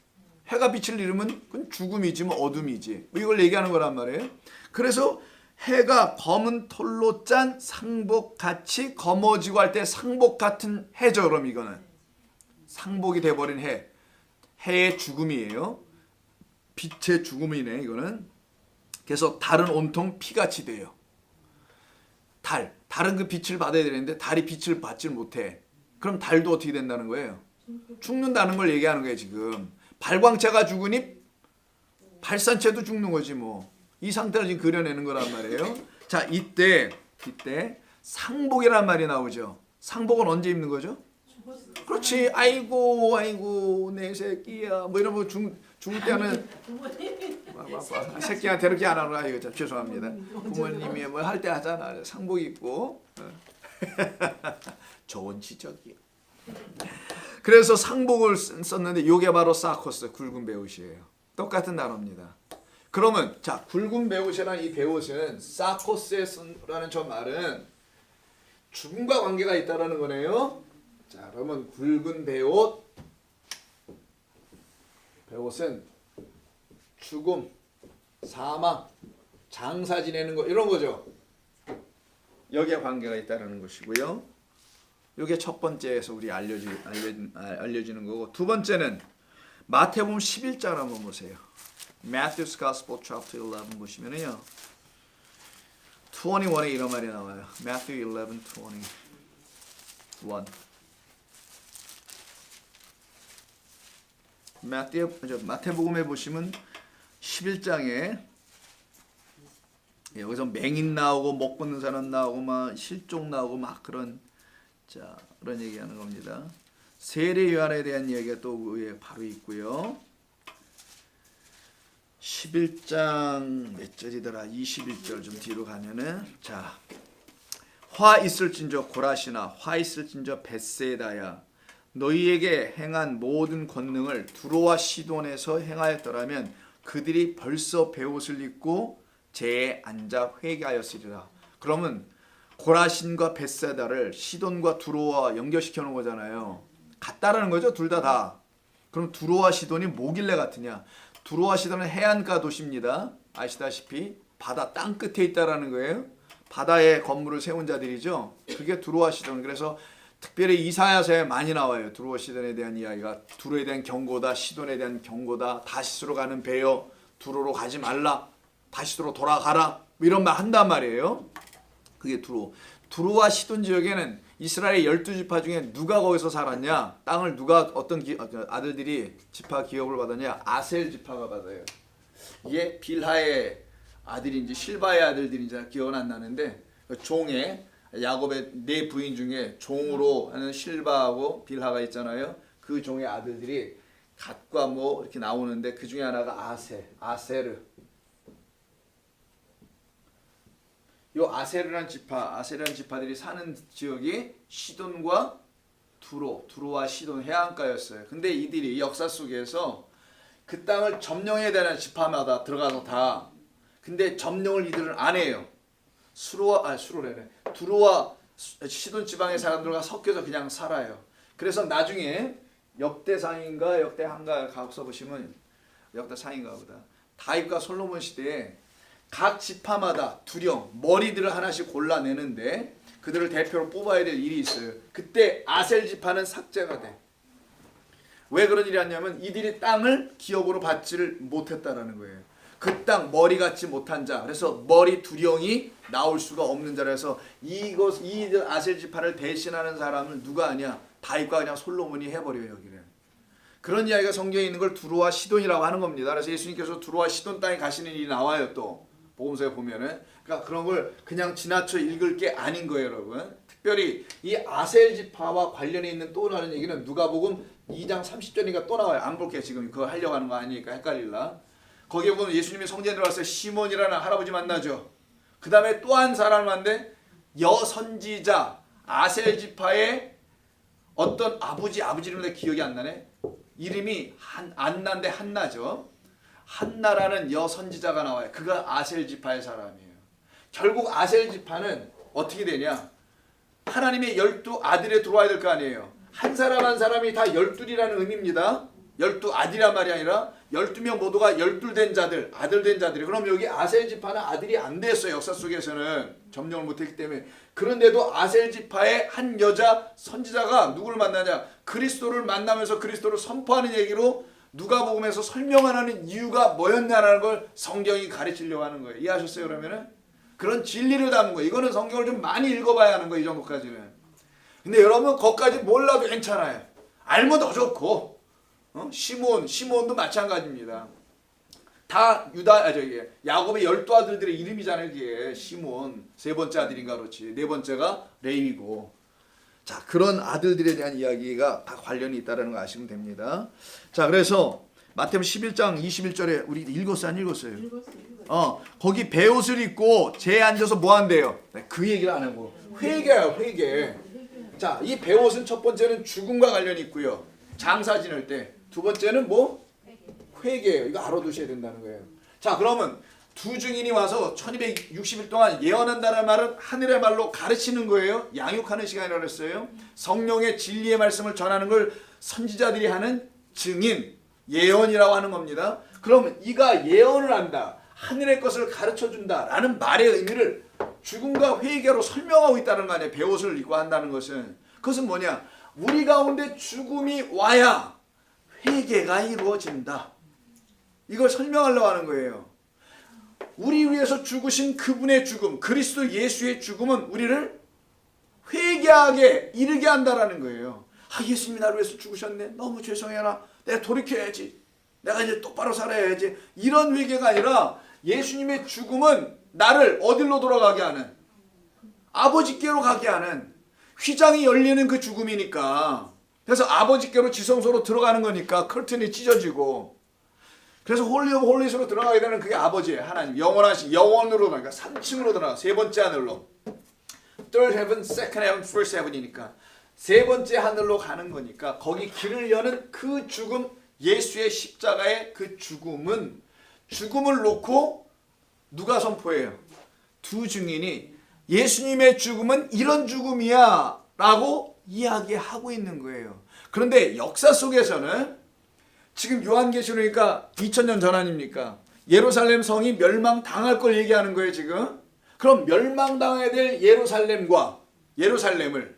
해가 빛을 잃으면 그건 죽음이지 뭐 어둠이지. 뭐 이걸 얘기하는 거란 말이에요. 그래서 해가 검은 털로 짠 상복 같이 검어지고 할 때 상복 같은 해죠. 그럼 이거는 상복이 돼버린 해. 해의 죽음이에요. 빛의 죽음이네 이거는. 그래서 달은 온통 피같이 돼요. 달은 그 빛을 받아야 되는데 달이 빛을 받지 못해. 그럼 달도 어떻게 된다는 거예요? 죽는다는 걸 얘기하는 거예요 지금. 발광체가 죽으니 발산체도 죽는 거지 뭐. 이 상태를 지금 그려내는 거란 말이에요. 자, 이때 상복이라는 말이 나오죠. 상복은 언제 입는 거죠? 그렇지. 아이고 내 새끼야 뭐 이런 거 죽을 때는 새끼한테 이렇게 안 하라 이거 죄송합니다. 부모님이 뭐 할 때 하잖아. 상복 입고 좋은 지적이요. 그래서 상복을 썼는데 이게 바로 사코스 굵은 배옷이에요. 똑같은 단어입니다. 그러면 자, 굵은 배옷이라는 이 배옷은 사코스라는 저 말은 죽음과 관계가 있다라는 거네요. 자, 그러면 굵은 배옷은 죽음, 사망, 장사 지내는 거 이런 거죠. 여기에 관계가 있다는 것이고요. 이게 첫 번째에서 우리 알려지는 거고, 두 번째는 마태복음 11장 한번 보세요. Matthew's Gospel chapter 11 보시면은요. 21에 이런 말이 나와요. Matthew 11:21. 마태복음에 보시면 11장에 여기서 맹인 나오고 목 벗는 사람 나오고 막 실종 나오고 막 그런 얘기하는 겁니다. 세례 요한에 대한 이야기가 또 위에 바로 있고요. 11장 몇 절이더라? 21절 좀 뒤로 가면은 자, 화 있을진저 고라시나 화 있을진저 벳세다야 너희에게 행한 모든 권능을 두로와 시돈에서 행하였더라면 그들이 벌써 베옷을 입고 제에 앉아 회개하였으리라. 그러면 고라신과 벳세다를 시돈과 두로와 연결시켜 놓은 거잖아요. 같다라는 거죠. 둘 다. 그럼 두로와 시돈이 뭐길래 같으냐? 두로와 시돈은 해안가 도시입니다. 아시다시피 바다 땅 끝에 있다라는 거예요. 바다에 건물을 세운 자들이죠. 그게 두로와 시돈. 그래서 특별히 이사야서에 많이 나와요. 두로와 시돈에 대한 이야기가. 두로에 대한 경고다. 시돈에 대한 경고다. 다시스로 가는 배여. 두로로 가지 말라. 다시스로 돌아가라. 이런 말 한단 말이에요. 그게 두로. 두로와 시돈 지역에는 이스라엘 12지파 중에 누가 거기서 살았냐? 땅을 누가 어떤 아들들이 지파 기업을 받았냐? 아셀 지파가 받아요. 이게 빌하의 아들인지 실바의 아들들인지 기억은 안 나는데 종의 야곱의 네 부인 중에 종으로 하는 실바하고 빌하가 있잖아요. 그 종의 아들들이 갓과 뭐 이렇게 나오는데 그 중에 하나가 아세르. 요 아세르란 지파들이 사는 지역이 시돈과 두로와 시돈 해안가였어요. 근데 이들이 역사 속에서 그 땅을 점령해야 되는 지파마다 들어가서 다. 근데 점령을 이들은 안 해요. 두로와 시돈 지방의 사람들과 섞여서 그냥 살아요. 그래서 나중에 역대상인가 역대한가 가서 보시면 역대상인가 보다. 다윗과 솔로몬 시대에 각 지파마다 두령 머리들을 하나씩 골라내는데 그들을 대표로 뽑아야 될 일이 있어요. 그때 아셀 지파는 삭제가 돼. 왜 그런 일이 왔냐면 이들이 땅을 기업으로 받지를 못했다라는 거예요. 그 땅 머리 같지 못한 자, 그래서 머리 두령이 나올 수가 없는 자라서 이들 아셀 지파를 대신하는 사람은 누가 아니야? 다윗과 그냥 솔로몬이 해버려요. 여기는. 그런 이야기가 성경에 있는 걸 두로와 시돈이라고 하는 겁니다. 그래서 예수님께서 두로와 시돈 땅에 가시는 일이 나와요. 또 복음서에 보면은. 그러니까 그런 걸 그냥 지나쳐 읽을 게 아닌 거예요, 여러분. 특별히 이 아셀 지파와 관련해 있는 또 다른 얘기는 누가복음 2장 30절이니까 또 나와요. 안 볼게요. 지금 그거 하려고 하는 거 아니니까 헷갈릴라. 거기에 보면 예수님이 성전에 들어가서 시몬이라는 할아버지 만나죠. 그 다음에 또 한 사람을 만났는데 여선지자 아셀 지파의 어떤 아버지 이름인데 기억이 안 나네. 이름이 안나인데 한나죠. 한나라는 여선지자가 나와요. 그가 아셀 지파의 사람이에요. 결국 아셀 지파는 어떻게 되냐? 하나님의 12아들에 들어와야 될 거 아니에요. 한 사람 한 사람이 다 12이라는 의미입니다. 12아들이란 말이 아니라 12명 모두가 12된 자들, 아들 된 자들이. 그럼 여기 아셀 지파는 아들이 안 됐어요. 역사 속에서는 점령을 못했기 때문에. 그런데도 아셀 지파의 한 여자 선지자가 누구를 만나냐? 그리스도를 만나면서 그리스도를 선포하는 얘기로 누가복음에서 설명하는 이유가 뭐였냐라는 걸 성경이 가르치려고 하는 거예요. 이해하셨어요? 그러면은 그런 진리를 담은 거예요. 이거는 성경을 좀 많이 읽어봐야 하는 거예요. 이 정도까지는. 근데 여러분 거기까지 몰라도 괜찮아요. 알면 더 좋고. 시몬도 마찬가지입니다. 다 야곱의 12아들들의 이름이잖아요. 이게 시몬 세 번째 아들인가 그렇지. 네 번째가 레위고. 자, 그런 아들들에 대한 이야기가 다 관련이 있다는 거 아시면 됩니다. 자, 그래서 마태복음 11장 21절에 우리 읽었어요? 안 읽었어요? 읽었어요. 거기 베옷을 입고 제에 앉아서 뭐 한대요? 그 얘기를 안 하고 회개예요. 회개. 자, 이 베옷은 첫 번째는 죽음과 관련이 있고요. 장사 지낼 때. 두 번째는 뭐? 회개예요. 이거 알아두셔야 된다는 거예요. 자, 그러면 두 증인이 와서 1260일 동안 예언한다는 말은 하늘의 말로 가르치는 거예요. 양육하는 시간이라고 했어요. 성령의 진리의 말씀을 전하는 걸 선지자들이 하는 증인, 예언이라고 하는 겁니다. 그러면 이가 예언을 한다. 하늘의 것을 가르쳐준다. 라는 말의 의미를 죽음과 회개로 설명하고 있다는 거 아니에요. 베옷을 입고 한다는 것은. 그것은 뭐냐? 우리 가운데 죽음이 와야 회개가 이루어진다. 이걸 설명하려고 하는 거예요. 우리 위해서 죽으신 그분의 죽음, 그리스도 예수의 죽음은 우리를 회개하게 이르게 한다라는 거예요. 아, 예수님이 나를 위해서 죽으셨네. 너무 죄송해라. 내가 돌이켜야지. 내가 이제 똑바로 살아야지. 이런 회개가 아니라 예수님의 죽음은 나를 어디로 돌아가게 하는, 아버지께로 가게 하는, 휘장이 열리는 그 죽음이니까. 그래서 아버지께로 지성소로 들어가는 거니까 커튼이 찢어지고. 그래서 홀리 오브 홀리스로 들어가게 되는 그게 아버지예요. 하나님 영원하신 영원으로, 그러니까 3층으로 들어가. 세 번째 하늘로. Third heaven, second heaven, first heaven이니까 세 번째 하늘로 가는 거니까 거기 길을 여는 그 죽음, 예수의 십자가의 그 죽음은, 죽음을 놓고 누가 선포해요? 두 증인이 예수님의 죽음은 이런 죽음이야 라고 이야기하고 있는 거예요. 그런데 역사 속에서는 지금 요한계시록이니까 2000년 전 아닙니까? 예루살렘 성이 멸망당할 걸 얘기하는 거예요 지금. 그럼 멸망당해야 될 예루살렘을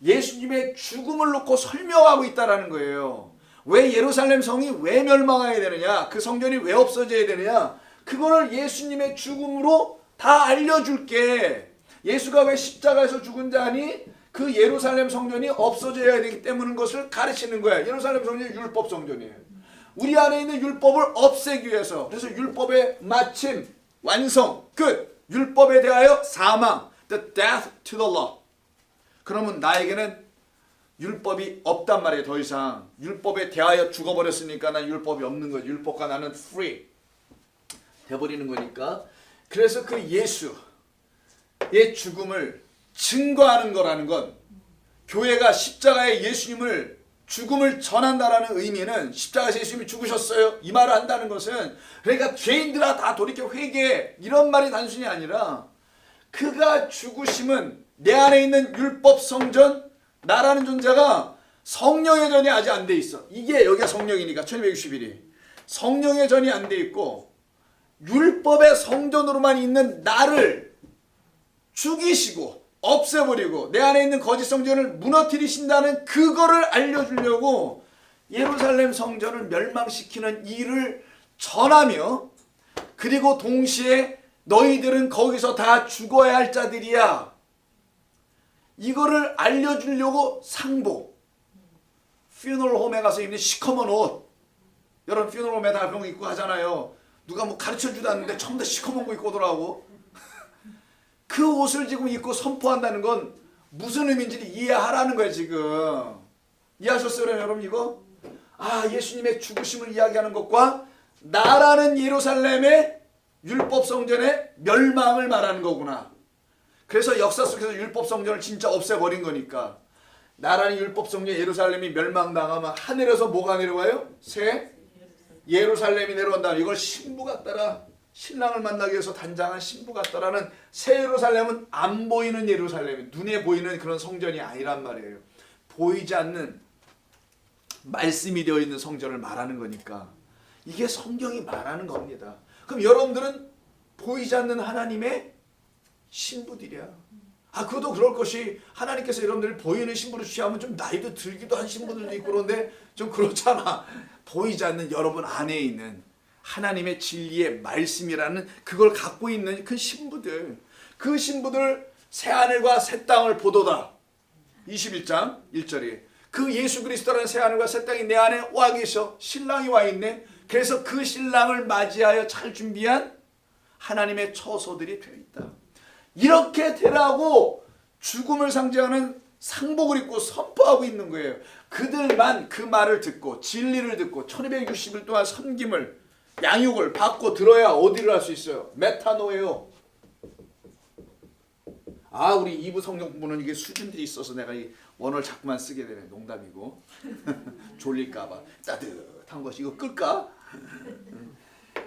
예수님의 죽음을 놓고 설명하고 있다는 거예요. 왜 예루살렘 성이 왜 멸망해야 되느냐? 그 성전이 왜 없어져야 되느냐? 그거를 예수님의 죽음으로 다 알려줄게. 예수가 왜 십자가에서 죽은 자니? 그 예루살렘 성전이 없어져야 되기 때문인 것을 가르치는 거야. 예루살렘 성전이 율법 성전이에요. 우리 안에 있는 율법을 없애기 위해서. 그래서 율법의 마침, 완성, 끝. 율법에 대하여 사망, the death to the law. 그러면 나에게는 율법이 없단 말이에요. 더 이상 율법에 대하여 죽어버렸으니까 난 율법이 없는 거예요. 율법과 나는 free 돼버리는 거니까. 그래서 그 예수의 죽음을 증거하는 거라는 건, 교회가 십자가의 예수님을 죽음을 전한다라는 의미는 십자가에서 예수님이 죽으셨어요 이 말을 한다는 것은, 그러니까 죄인들아 다 돌이켜 회개해 이런 말이 단순히 아니라 그가 죽으심은 내 안에 있는 율법 성전, 나라는 존재가 성령의 전이 아직 안 돼 있어. 이게 여기가 성령이니까 1261이 성령의 전이 안 돼 있고 율법의 성전으로만 있는 나를 죽이시고 없애버리고 내 안에 있는 거짓 성전을 무너뜨리신다는 그거를 알려주려고 예루살렘 성전을 멸망시키는 일을 전하며, 그리고 동시에 너희들은 거기서 다 죽어야 할 자들이야, 이거를 알려주려고 상복, 퓨너럴홈에 가서 입는 시커먼 옷, 여러분 퓨너럴홈에 다 그런 거 입고 하잖아요. 누가 뭐 가르쳐주도 않는데 처음부터 시커먼 거 입고 오더라고. 그 옷을 지금 입고 선포한다는 건 무슨 의미인지 이해하라는 거예요. 지금 이해하셨어요 여러분? 이거 예수님의 죽으심을 이야기하는 것과 나라는 예루살렘의 율법 성전의 멸망을 말하는 거구나. 그래서 역사 속에서 율법 성전을 진짜 없애버린 거니까, 나라는 율법 성전 예루살렘이 멸망당하면 하늘에서 뭐가 내려와요? 새 예루살렘이 내려온다. 이걸 신부 같다라, 신랑을 만나기 위해서 단장한 신부 같다라는 새 예루살렘은 안 보이는 예루살렘이, 눈에 보이는 그런 성전이 아니란 말이에요. 보이지 않는 말씀이 되어 있는 성전을 말하는 거니까 이게 성경이 말하는 겁니다. 그럼 여러분들은 보이지 않는 하나님의 신부들이야. 그것도 그럴 것이, 하나님께서 여러분들 보이는 신부를 취하면 좀 나이도 들기도 한 신부들도 있고 그런데 좀 그렇잖아. 보이지 않는 여러분 안에 있는 하나님의 진리의 말씀이라는 그걸 갖고 있는 그 신부들, 그 신부들 새하늘과 새 땅을 보도다. 21장 1절에 그 예수 그리스도라는 새하늘과 새 땅이 내 안에 와 계셔. 신랑이 와 있네. 그래서 그 신랑을 맞이하여 잘 준비한 하나님의 처소들이 되어 있다. 이렇게 되라고 죽음을 상징하는 상복을 입고 선포하고 있는 거예요. 그들만 그 말을 듣고 진리를 듣고 1260일 동안 섬김을, 양육을 받고 들어야 어디를 할 수 있어요? 메타노예요. 우리 2부 성경 공부는 이게 수준들이 있어서 내가 이 원어를 자꾸만 쓰게 되네. 농담이고. 졸릴까봐. 따뜻한 것이 이거 끌까?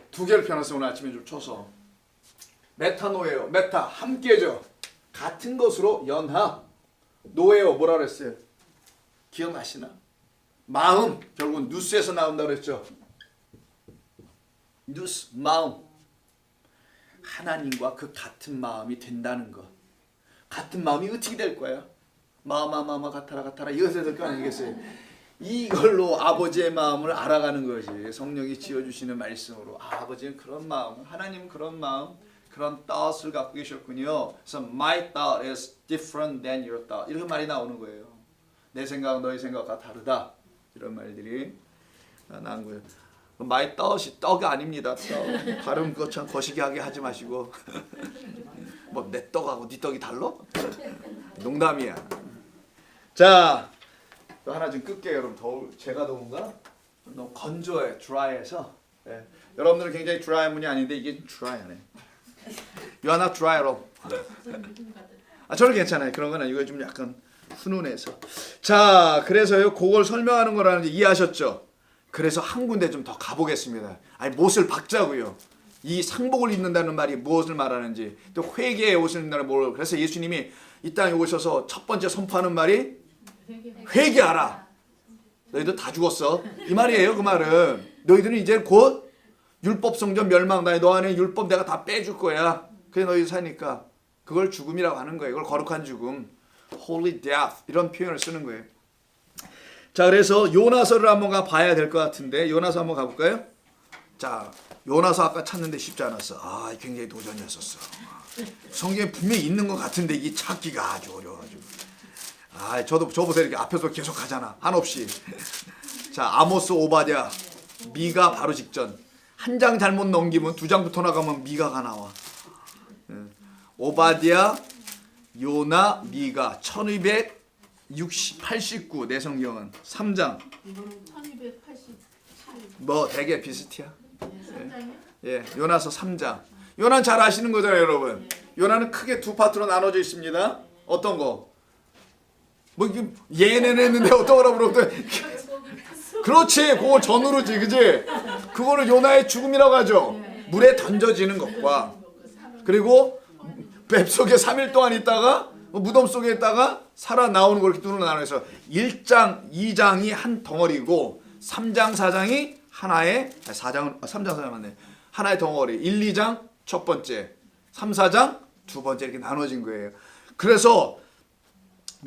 두 개를 펴놨어요. 오늘 아침에 좀 쳐서. 메타노예요. 메타 함께죠. 같은 것으로 연합. 노예요. 뭐라 그랬어요? 기억나시나? 마음. 결국은 누스에서 나온다 그랬죠. 누스, 마음. 하나님과 그 같은 마음이 된다는 것. 같은 마음이 어떻게 될 거야? 마마 같아라 이것에 될 거 아니겠어요? 이걸로 아버지의 마음을 알아가는 것이 성령이 지어주시는 말씀으로, 아버지는 그런 마음, 하나님은 그런 마음, 그런 뜻을 갖고 계셨군요. 그래서 my thought is different than your thought, 이런 말이 나오는 거예요. 내 생각은 너희 생각과 다르다, 이런 말들이 나온 거예요. my thought이 떡이 아닙니다. 떡. 발음 그거 참 거시기하게 하지 마시고 뭐 내 떡하고 네 떡이 달라? 농담이야. 자, 또 하나 좀 끌게요. 여러분 제가 더운가? 너무 건조해. 드라이해서. 여러분들은 굉장히 드라이한 분이 아닌데 이게 드라이하네. You are not dry at all. 저는 괜찮아요. 그런 건 이거 좀 약간 훈훈해서. 자, 그래서요. 그걸 설명하는 거라는 게 이해하셨죠? 그래서 한 군데 좀 더 가보겠습니다. 못을 박자고요. 이 상복을 입는다는 말이 무엇을 말하는지, 또 회개의 옷을 입는다는 뭘. 그래서 예수님이 이 땅에 오셔서 첫 번째 선포하는 말이 회개하라. 너희들 다 죽었어. 이 말이에요. 그 말은 너희들은 이제 곧 율법 성전 멸망당해. 너 안에 율법 내가 다 빼줄 거야. 그래 너희 사니까 그걸 죽음이라고 하는 거예요. 이걸 거룩한 죽음, holy death 이런 표현을 쓰는 거예요. 자, 그래서 요나서를 한번 봐야 될 것 같은데, 요나서 한번 가볼까요? 자, 요나서 아까 찾는데 쉽지 않았어. 굉장히 도전이었었어. 성경에 분명히 있는 것 같은데 이게 찾기가 아주 어려워가지고. 저도 보세요. 이렇게 앞에서 계속 가잖아. 한없이. 자, 아모스, 오바댜, 미가 바로 직전. 한 장 잘못 넘기면 두 장부터 나가면 미가가 나와. 오바댜, 요나, 미가 1289 내 성경은 3장.
이거는 1288.
뭐 되게 비슷이야.
3장이요?
요나서 3장. 요나는 잘 아시는 거잖아요, 여러분. 요나는 크게 두 파트로 나눠져 있습니다. 어떤 거? 뭐 이게 예내는 했는데 어떤 거라고 물어보면 그렇지, 그거 전으로지, 그지? 그거를 요나의 죽음이라고 하죠. 물에 던져지는 것과, 그리고 뱃속에 3일 동안 있다가 무덤 속에다가 살아나오는 걸 이렇게 눈으로 나눠서 1장, 2장이 한 덩어리고 3장, 4장이 하나의 3장, 4장 맞네. 하나의 덩어리. 1, 2장 첫 번째, 3, 4장 두 번째 이렇게 나눠진 거예요. 그래서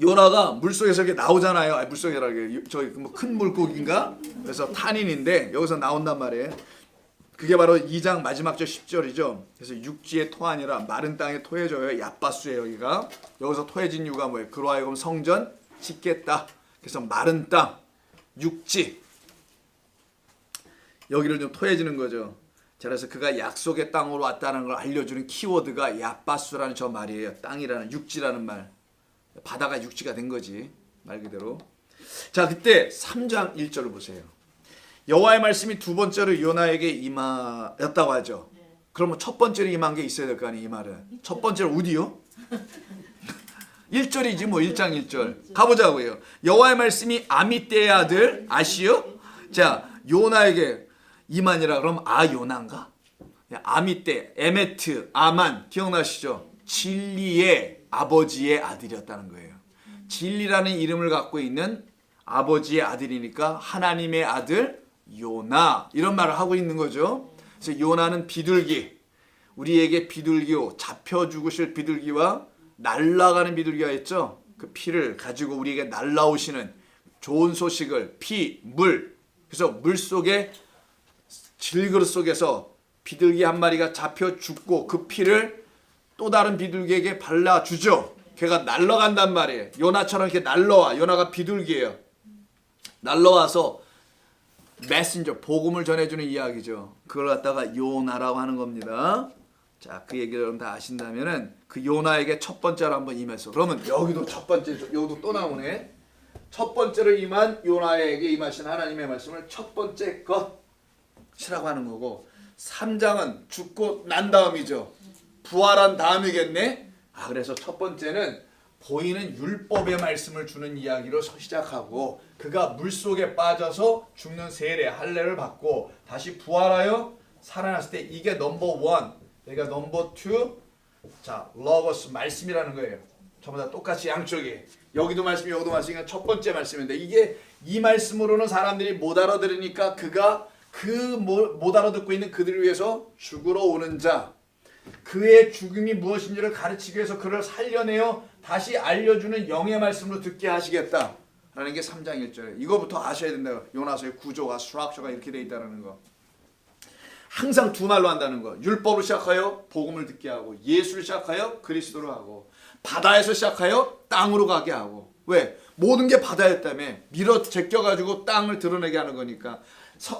요나가 물속에서 이렇게 나오잖아요. 아니, 물속이라게 저기 뭐 큰 물고기인가? 그래서 탄인인데 여기서 나온단 말이에요. 그게 바로 2장 마지막 절 10절이죠. 그래서 육지의 토 아니라 마른 땅에 토해져요. 야바수예요. 여기서 토해진 이유가 뭐예요? 그로 하여금 성전 짓겠다. 그래서 마른 땅, 육지 여기를 좀 토해지는 거죠. 자, 그래서 그가 약속의 땅으로 왔다는 걸 알려주는 키워드가 야바수라는 저 말이에요. 땅이라는 육지라는 말. 바다가 육지가 된 거지. 말 그대로. 자, 그때 3장 1절을 보세요. 여호와의 말씀이 두 번째로 요나에게 임하였다고 하죠. 그러면 첫 번째로 임한 게 있어야 될 거 아니에요. 이 말은. 첫 번째로 어디요? 1절이지 뭐 1장 1절. 가보자고요. 여호와의 말씀이 아미떼의 아들 아시요? 자, 요나에게 임하니라 그러면 요나인가? 아미떼, 에메트, 아만 기억나시죠? 진리의 아버지의 아들이었다는 거예요. 진리라는 이름을 갖고 있는 아버지의 아들이니까 하나님의 아들 요나 이런 말을 하고 있는 거죠. 그래서 요나는 비둘기, 우리에게 비둘기요 잡혀 죽으실 비둘기와 날아가는 비둘기가 있죠. 그 피를 가지고 우리에게 날아오시는 좋은 소식을 피, 물. 그래서 물 속에 질그릇 속에서 비둘기 한 마리가 잡혀 죽고 그 피를 또 다른 비둘기에게 발라주죠. 걔가 날아간단 말이에요. 요나처럼 이렇게 날아와. 요나가 비둘기예요. 날아와서 메신저, 복음을 전해주는 이야기죠. 그걸 갖다가 요나라고 하는 겁니다. 자, 그 얘기를 여러분 다 아신다면은 그 요나에게 첫 번째로 한번 임했어. 그러면 여기도 첫 번째, 여기도 또 나오네. 첫 번째로 임한 요나에게 임하신 하나님의 말씀을 첫 번째 것이라고 하는 거고 3장은 죽고 난 다음이죠. 부활한 다음이겠네. 그래서 첫 번째는 보이는 율법의 말씀을 주는 이야기로 시작하고 그가 물속에 빠져서 죽는 세례 할례를 받고 다시 부활하여 살아났을 때 이게 넘버 원, 그러니까 넘버 투. 자, 로고스 말씀이라는 거예요. 전부 다 똑같이 양쪽이 여기도 말씀이 여기도 말씀이 첫 번째 말씀인데 이게 이 말씀으로는 사람들이 못 알아들으니까 그가 못 알아듣고 있는 그들을 위해서 죽으러 오는 자, 그의 죽음이 무엇인지를 가르치기 위해서 그를 살려내어 다시 알려주는 영의 말씀으로 듣게 하시겠다 라는 게 3장 1절. 이거부터 아셔야 된다. 요나서의 구조가 스트럭처가 이렇게 돼 있다는 거. 항상 두 말로 한다는 거. 율법으로 시작하여 복음을 듣게 하고, 예수를 시작하여 그리스도로 하고, 바다에서 시작하여 땅으로 가게 하고. 왜? 모든 게 바다였다며 밀어 제껴가지고 땅을 드러내게 하는 거니까.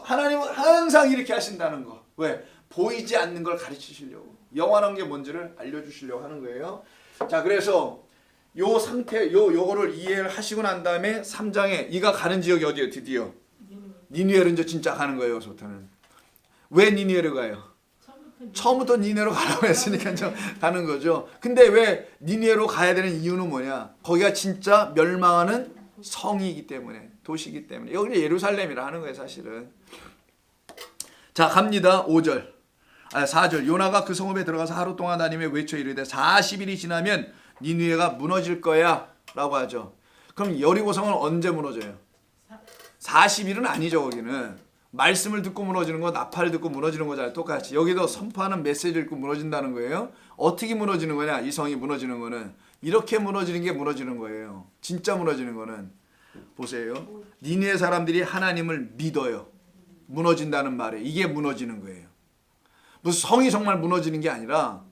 하나님은 항상 이렇게 하신다는 거. 왜? 보이지 않는 걸 가르치시려고, 영원한 게 뭔지를 알려주시려고 하는 거예요. 자, 그래서 요 상태, 요거를 이해를 하시고 난 다음에 3장에 이가 가는 지역이 어디예요? 드디어 니느웨로 이제 진짜 가는 거예요. 여기서부터는. 왜 니느웨로 가요? 처음부터 니느웨로 가라고 했으니까 가는 거죠. 근데 왜 니느웨로 가야 되는 이유는 뭐냐? 거기가 진짜 멸망하는 성이기 때문에, 도시이기 때문에. 여기 예루살렘이라 하는 거예요, 사실은. 자, 갑니다. 4절. 요나가 그 성읍에 들어가서 하루 동안 다니며 외쳐 이르되 40일이 지나면 니느웨가 무너질 거야 라고 하죠. 그럼 여리고 성은 언제 무너져요? 40일은 아니죠. 거기는 말씀을 듣고 무너지는 거, 나팔을 듣고 무너지는 거잖아요. 똑같이 여기도 선포하는 메시지를 듣고 무너진다는 거예요. 어떻게 무너지는 거냐? 이 성이 무너지는 거는 이렇게 무너지는 게 무너지는 거예요. 진짜 무너지는 거는 보세요. 니느웨 사람들이 하나님을 믿어요. 무너진다는 말에 이게 무너지는 거예요. 무슨 성이 정말 무너지는 게 아니라,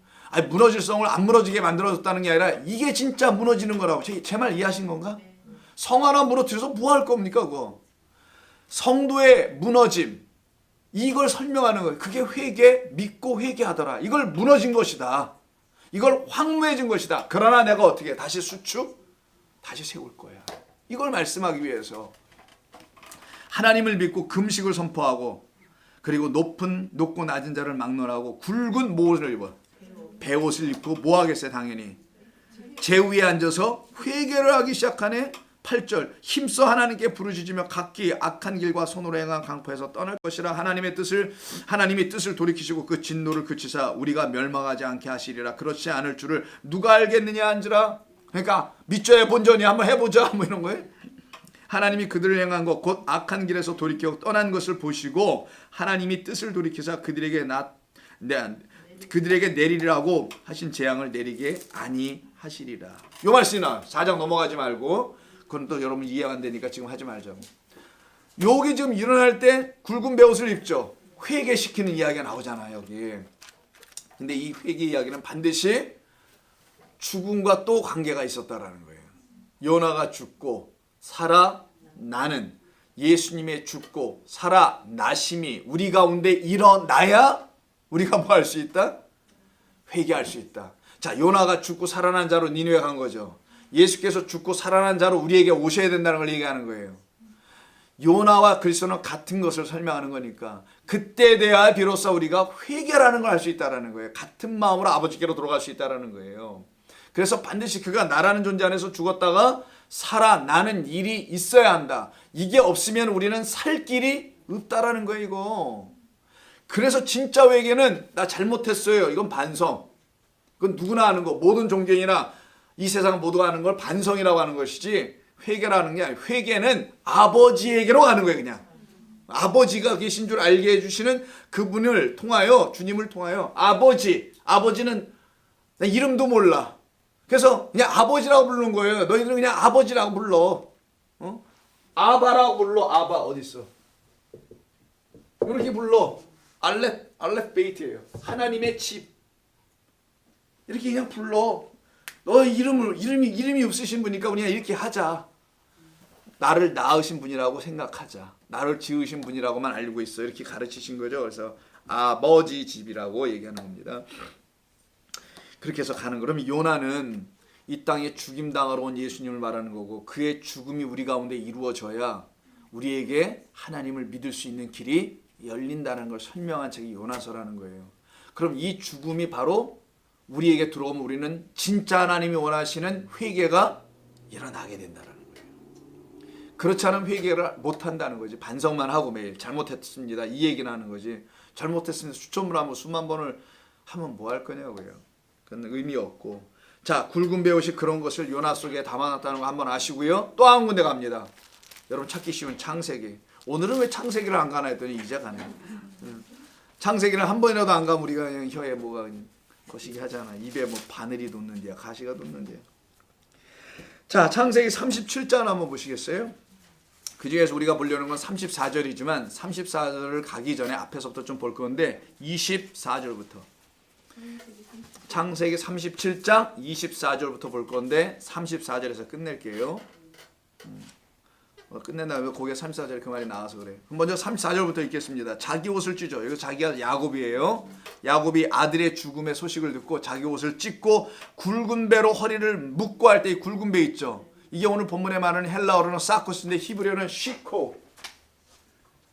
무너질 성을 안 무너지게 만들어줬다는 게 아니라 이게 진짜 무너지는 거라고. 제 말 이해하신 건가? 성 하나 무너뜨려서 뭐 할 겁니까 그거? 성도의 무너짐, 이걸 설명하는 거예요. 그게 회개, 믿고 회개하더라. 이걸 무너진 것이다. 이걸 황무해진 것이다. 그러나 내가 어떻게 다시 수축, 다시 세울 거야. 이걸 말씀하기 위해서 하나님을 믿고 금식을 선포하고, 그리고 높고 낮은 자를 막론하고 굵은 모옷을 입어, 베옷을 입고 뭐 하겠어요? 당연히 제 위에 앉아서 회개를 하기 시작하네. 8절. 힘써 하나님께 부르짖으며 각기 악한 길과 손으로 행한 강포에서 떠날 것이라. 하나님이 뜻을 돌이키시고 그 진노를 그치사 우리가 멸망하지 않게 하시리라. 그렇지 않을 줄을 누가 알겠느냐 한지라. 그러니까 믿져야 본전이 한번 해보자 뭐 이런 거예요. 하나님이 그들을 향한 것 곧 악한 길에서 돌이켜 떠난 것을 보시고 하나님이 뜻을 돌이키사 그들에게 내리라고 하신 재앙을 내리게 아니하시리라. 요 말씀이나 4장 넘어가지 말고 그건 또 여러분 이해가 안 되니까 지금 하지 말자고. 여기 지금 일어날 때 굵은 베옷을 입죠. 회개시키는 이야기가 나오잖아요 여기. 근데 이 회개 이야기는 반드시 죽음과 또 관계가 있었다라는 거예요. 요나가 죽고 살아나는 예수님의 죽고 살아나심이 우리 가운데 일어나야 우리가 뭐 할 수 있다? 회개할 수 있다. 자, 요나가 죽고 살아난 자로 니느웨 간 거죠. 예수께서 죽고 살아난 자로 우리에게 오셔야 된다는 걸 얘기하는 거예요. 요나와 그리스도는 같은 것을 설명하는 거니까 그때 돼야 비로소 우리가 회개라는 걸 할 수 있다는 거예요. 같은 마음으로 아버지께로 돌아갈 수 있다는 거예요. 그래서 반드시 그가 나라는 존재 안에서 죽었다가 살아나는 일이 있어야 한다. 이게 없으면 우리는 살 길이 없다라는 거예요. 이거. 그래서 진짜 회개는 나 잘못했어요. 이건 반성. 그건 누구나 하는 거. 모든 종교인이나 이 세상 모두가 하는 걸 반성이라고 하는 것이지 회개라는 게 아니에요. 회개는 아버지에게로 가는 거예요. 그냥. 아버지가 계신 줄 알게 해주시는 그분을 통하여 주님을 통하여 아버지는 나 이름도 몰라. 그래서 그냥 아버지라고 부르는 거예요. 너희들은 그냥 아버지라고 불러. 아바라고 불러. 아바 어디 있어? 이렇게 불러. 알렙 베이트예요. 하나님의 집. 이렇게 그냥 불러. 너 이름이 없으신 분이니까 그냥 이렇게 하자. 나를 낳으신 분이라고 생각하자. 나를 지으신 분이라고만 알고 있어. 이렇게 가르치신 거죠. 그래서 아버지 집이라고 얘기하는 겁니다. 그렇게 해서 가는 거. 그럼 요나는 이 땅에 죽임당하러 온 예수님을 말하는 거고 그의 죽음이 우리 가운데 이루어져야 우리에게 하나님을 믿을 수 있는 길이 열린다는 걸 설명한 책이 요나서라는 거예요. 그럼 이 죽음이 바로 우리에게 들어오면 우리는 진짜 하나님이 원하시는 회개가 일어나게 된다는 거예요. 그렇지 않으면 회개를 못한다는 거지. 반성만 하고 매일 잘못했습니다 이 얘기는 하는 거지. 잘못했습니다 수천 번 하면 수만 번을 하면 뭐 할 거냐고요. 그건 의미 없고. 자, 굵은 베옷이 그런 것을 요나 속에 담아놨다는 거 한번 아시고요. 또 한 군데 갑니다. 여러분 찾기 쉬운 창세기. 오늘은 왜 창세기를 안 가나 했더니 이제 가네. 창세기를 한 번이라도 안 가면 우리가 그냥 혀에 뭐가 거시기 하잖아. 입에 뭐 바늘이 돋는데야 가시가 돋는데야. 자, 창세기 37장 한번 보시겠어요? 그 중에서 우리가 보려는 건 34절이지만 34절을 가기 전에 앞에서부터 좀 볼 건데 24절부터 창세기 37장 24절부터 볼 건데 34절에서 끝낼게요. 끝낸 다음에 거기에 34절에 그 말이 나와서 그래. 먼저 34절부터 읽겠습니다. 자기 옷을 찢어. 여기 자기가 야곱이에요. 야곱이 아들의 죽음의 소식을 듣고 자기 옷을 찢고 굵은 배로 허리를 묶고 할 때 이 굵은 배 있죠. 이게 오늘 본문에 말하는 헬라어로는 사코스인데 히브리어는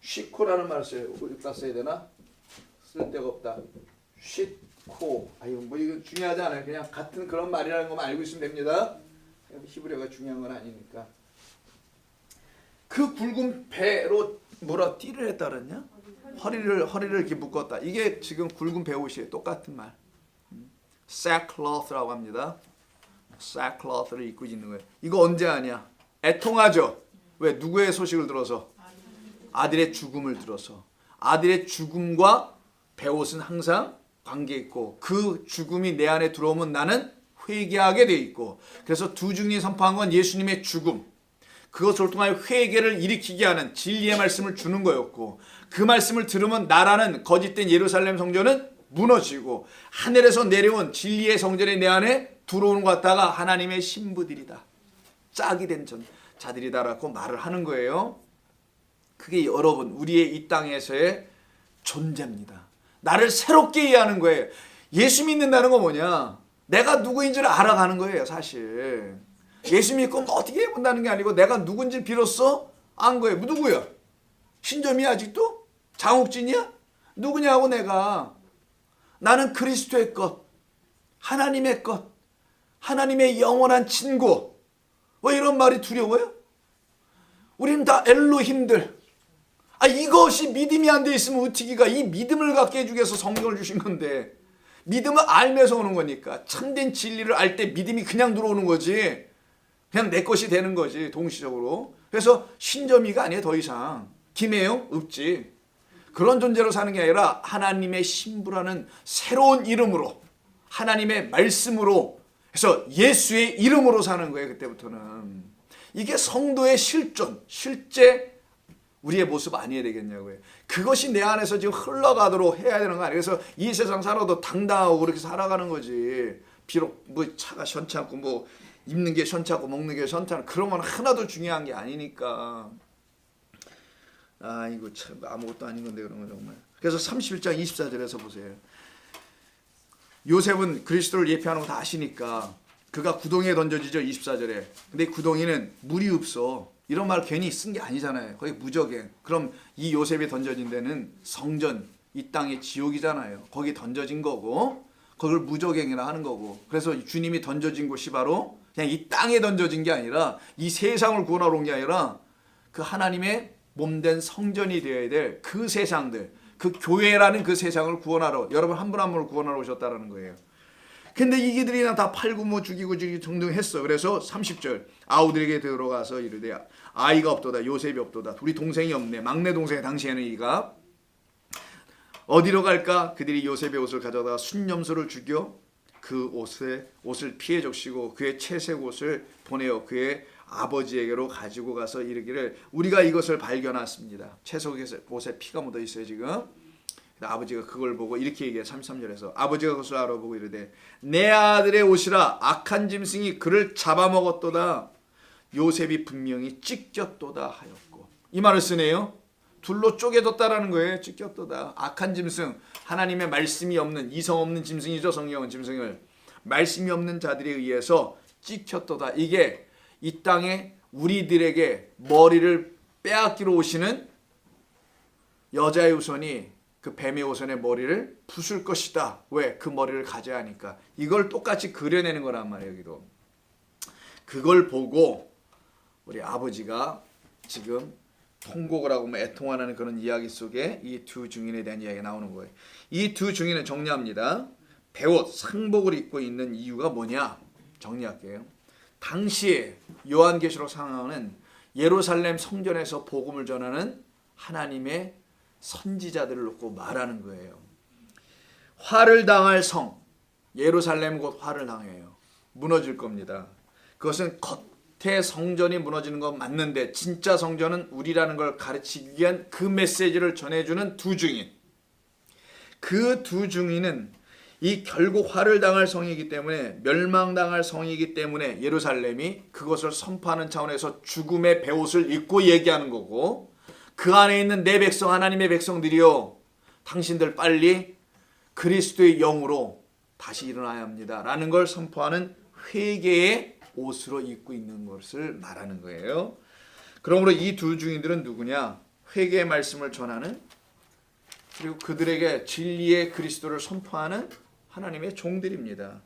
쉬코라는 말을 써요. 여기다 써야 되나? 쓸 데가 없다. 쉬코. 아유, 뭐 이건 중요하지 않아요. 그냥 같은 그런 말이라는 것만 알고 있으면 됩니다. 히브리어가 중요한 건 아니니까. 그 굵은 배로 뭐라 띠를 했다 그랬냐? 허리를 이렇게 묶었다. 이게 지금 굵은 배옷이에요. 똑같은 말. sackcloth라고 합니다. sackcloth를 입고 있는 거예요. 이거 언제 하냐? 애통하죠. 왜? 누구의 소식을 들어서? 아들의 죽음을 들어서. 아들의 죽음과 배옷은 항상 관계 있고 그 죽음이 내 안에 들어오면 나는 회개하게 돼 있고 그래서 두 증인이 선포한 건 예수님의 죽음. 그것을 통하여 회개를 일으키게 하는 진리의 말씀을 주는 거였고 그 말씀을 들으면 나라는 거짓된 예루살렘 성전은 무너지고 하늘에서 내려온 진리의 성전이 내 안에 들어오는 것 같다가 하나님의 신부들이다. 짝이 된 자들이다라고 말을 하는 거예요. 그게 여러분 우리의 이 땅에서의 존재입니다. 나를 새롭게 이해하는 거예요. 예수 믿는다는 건 뭐냐? 내가 누구인 줄 알아가는 거예요 사실. 예수 믿고 뭐 어떻게 해본다는 게 아니고 내가 누군지 비로소 안 거예요. 누구야? 신점이야 아직도? 장욱진이야? 누구냐고 내가. 나는 그리스도의 것, 하나님의 것, 하나님의 영원한 친구. 왜 이런 말이 두려워요? 우리는 다 엘로힘들. 이것이 믿음이 안 돼 있으면 어떻게가 이 믿음을 갖게 해주기 위해서 성경을 주신 건데 믿음은 알면서 오는 거니까. 참된 진리를 알 때 믿음이 그냥 들어오는 거지. 그냥 내 것이 되는 거지, 동시적으로. 그래서 신점이가 아니에요, 더 이상. 김혜영? 없지. 그런 존재로 사는 게 아니라 하나님의 신부라는 새로운 이름으로, 하나님의 말씀으로 해서 예수의 이름으로 사는 거예요, 그때부터는. 이게 성도의 실존, 실제 우리의 모습 아니어야 되겠냐고요. 그것이 내 안에서 지금 흘러가도록 해야 되는 거 아니에요. 그래서 이 세상 살아도 당당하고 그렇게 살아가는 거지. 비록 뭐 차가 시원찮고 뭐 입는 게 시원찮고 먹는 게 시원찮고 그런 건 하나도 중요한 게 아니니까. 아, 이거 참 아무것도 아닌 건데 그런 거 정말. 그래서 31장 24절에서 보세요. 요셉은 그리스도를 예표하는 거 다 아시니까 그가 구덩이에 던져지죠, 24절에. 근데 구덩이는 물이 없어. 이런 말 괜히 쓴 게 아니잖아요. 거의 무적행. 그럼 이 요셉이 던져진 데는 성전, 이 땅의 지옥이잖아요. 거기 던져진 거고 그걸 무적행이라 하는 거고. 그래서 주님이 던져진 곳이 바로 그냥 이 땅에 던져진 게 아니라 이 세상을 구원하러 온 게 아니라 그 하나님의 몸된 성전이 되어야 될 그 세상들, 그 교회라는 그 세상을 구원하러, 여러분 한 분 한 분을 구원하러 오셨다라는 거예요. 근데 이들이 그냥 다 팔고 뭐 죽이고 등등했어. 그래서 30절 아우들에게 들어가서 이르되 아이가 없도다, 요셉이 없도다, 우리 동생이 없네. 막내 동생 당시에는 이가 어디로 갈까? 그들이 요셉의 옷을 가져다가 순념소를 죽여 그 옷을 피해 적시고 그의 채색 옷을 보내어 그의 아버지에게로 가지고 가서 이르기를 우리가 이것을 발견했습니다. 채색 옷에 피가 묻어 있어요 지금. 아버지가 그걸 보고 이렇게 얘기해요. 33절에서 아버지가 그것을 알아보고 이르되 내 아들의 옷이라 악한 짐승이 그를 잡아먹었도다. 요셉이 분명히 찢겼도다 하였고. 이 말을 쓰네요. 둘로 쪼개졌다라는 거예요. 찢겼도다. 악한 짐승, 하나님의 말씀이 없는, 이성 없는 짐승이죠. 성경은 짐승을 말씀이 없는 자들에 의해서 찢겼도다. 이게 이 땅에 우리들에게 머리를 빼앗기러 오시는 여자의 우선이 그 뱀의 우선의 머리를 부술 것이다. 왜? 그 머리를 가져야 하니까. 이걸 똑같이 그려내는 거란 말이에요. 여기도. 그걸 보고 우리 아버지가 지금 통곡을 하고 뭐 애통하는 그런 이야기 속에 이 두 증인에 대한 이야기가 나오는 거예요. 이 두 증인은 정리합니다. 베옷, 상복을 입고 있는 이유가 뭐냐? 정리할게요. 당시에 요한계시록 상황은 예루살렘 성전에서 복음을 전하는 하나님의 선지자들을 놓고 말하는 거예요. 화를 당할 성, 예루살렘 곧 화를 당해요. 무너질 겁니다. 그것은 겉에 성전이 무너지는 건 맞는데 진짜 성전은 우리라는 걸 가르치기 위한 그 메시지를 전해주는 두 증인. 그 두 증인은 이 결국 화를 당할 성이기 때문에, 멸망당할 성이기 때문에 예루살렘이 그것을 선포하는 차원에서 죽음의 베옷을 입고 얘기하는 거고, 그 안에 있는 내 백성, 하나님의 백성들이요, 당신들 빨리 그리스도의 영으로 다시 일어나야 합니다 라는 걸 선포하는 회개의 옷으로 입고 있는 것을 말하는 거예요. 그러므로 이 두 증인들은 누구냐? 회개의 말씀을 전하는, 그리고 그들에게 진리의 그리스도를 선포하는 하나님의 종들입니다.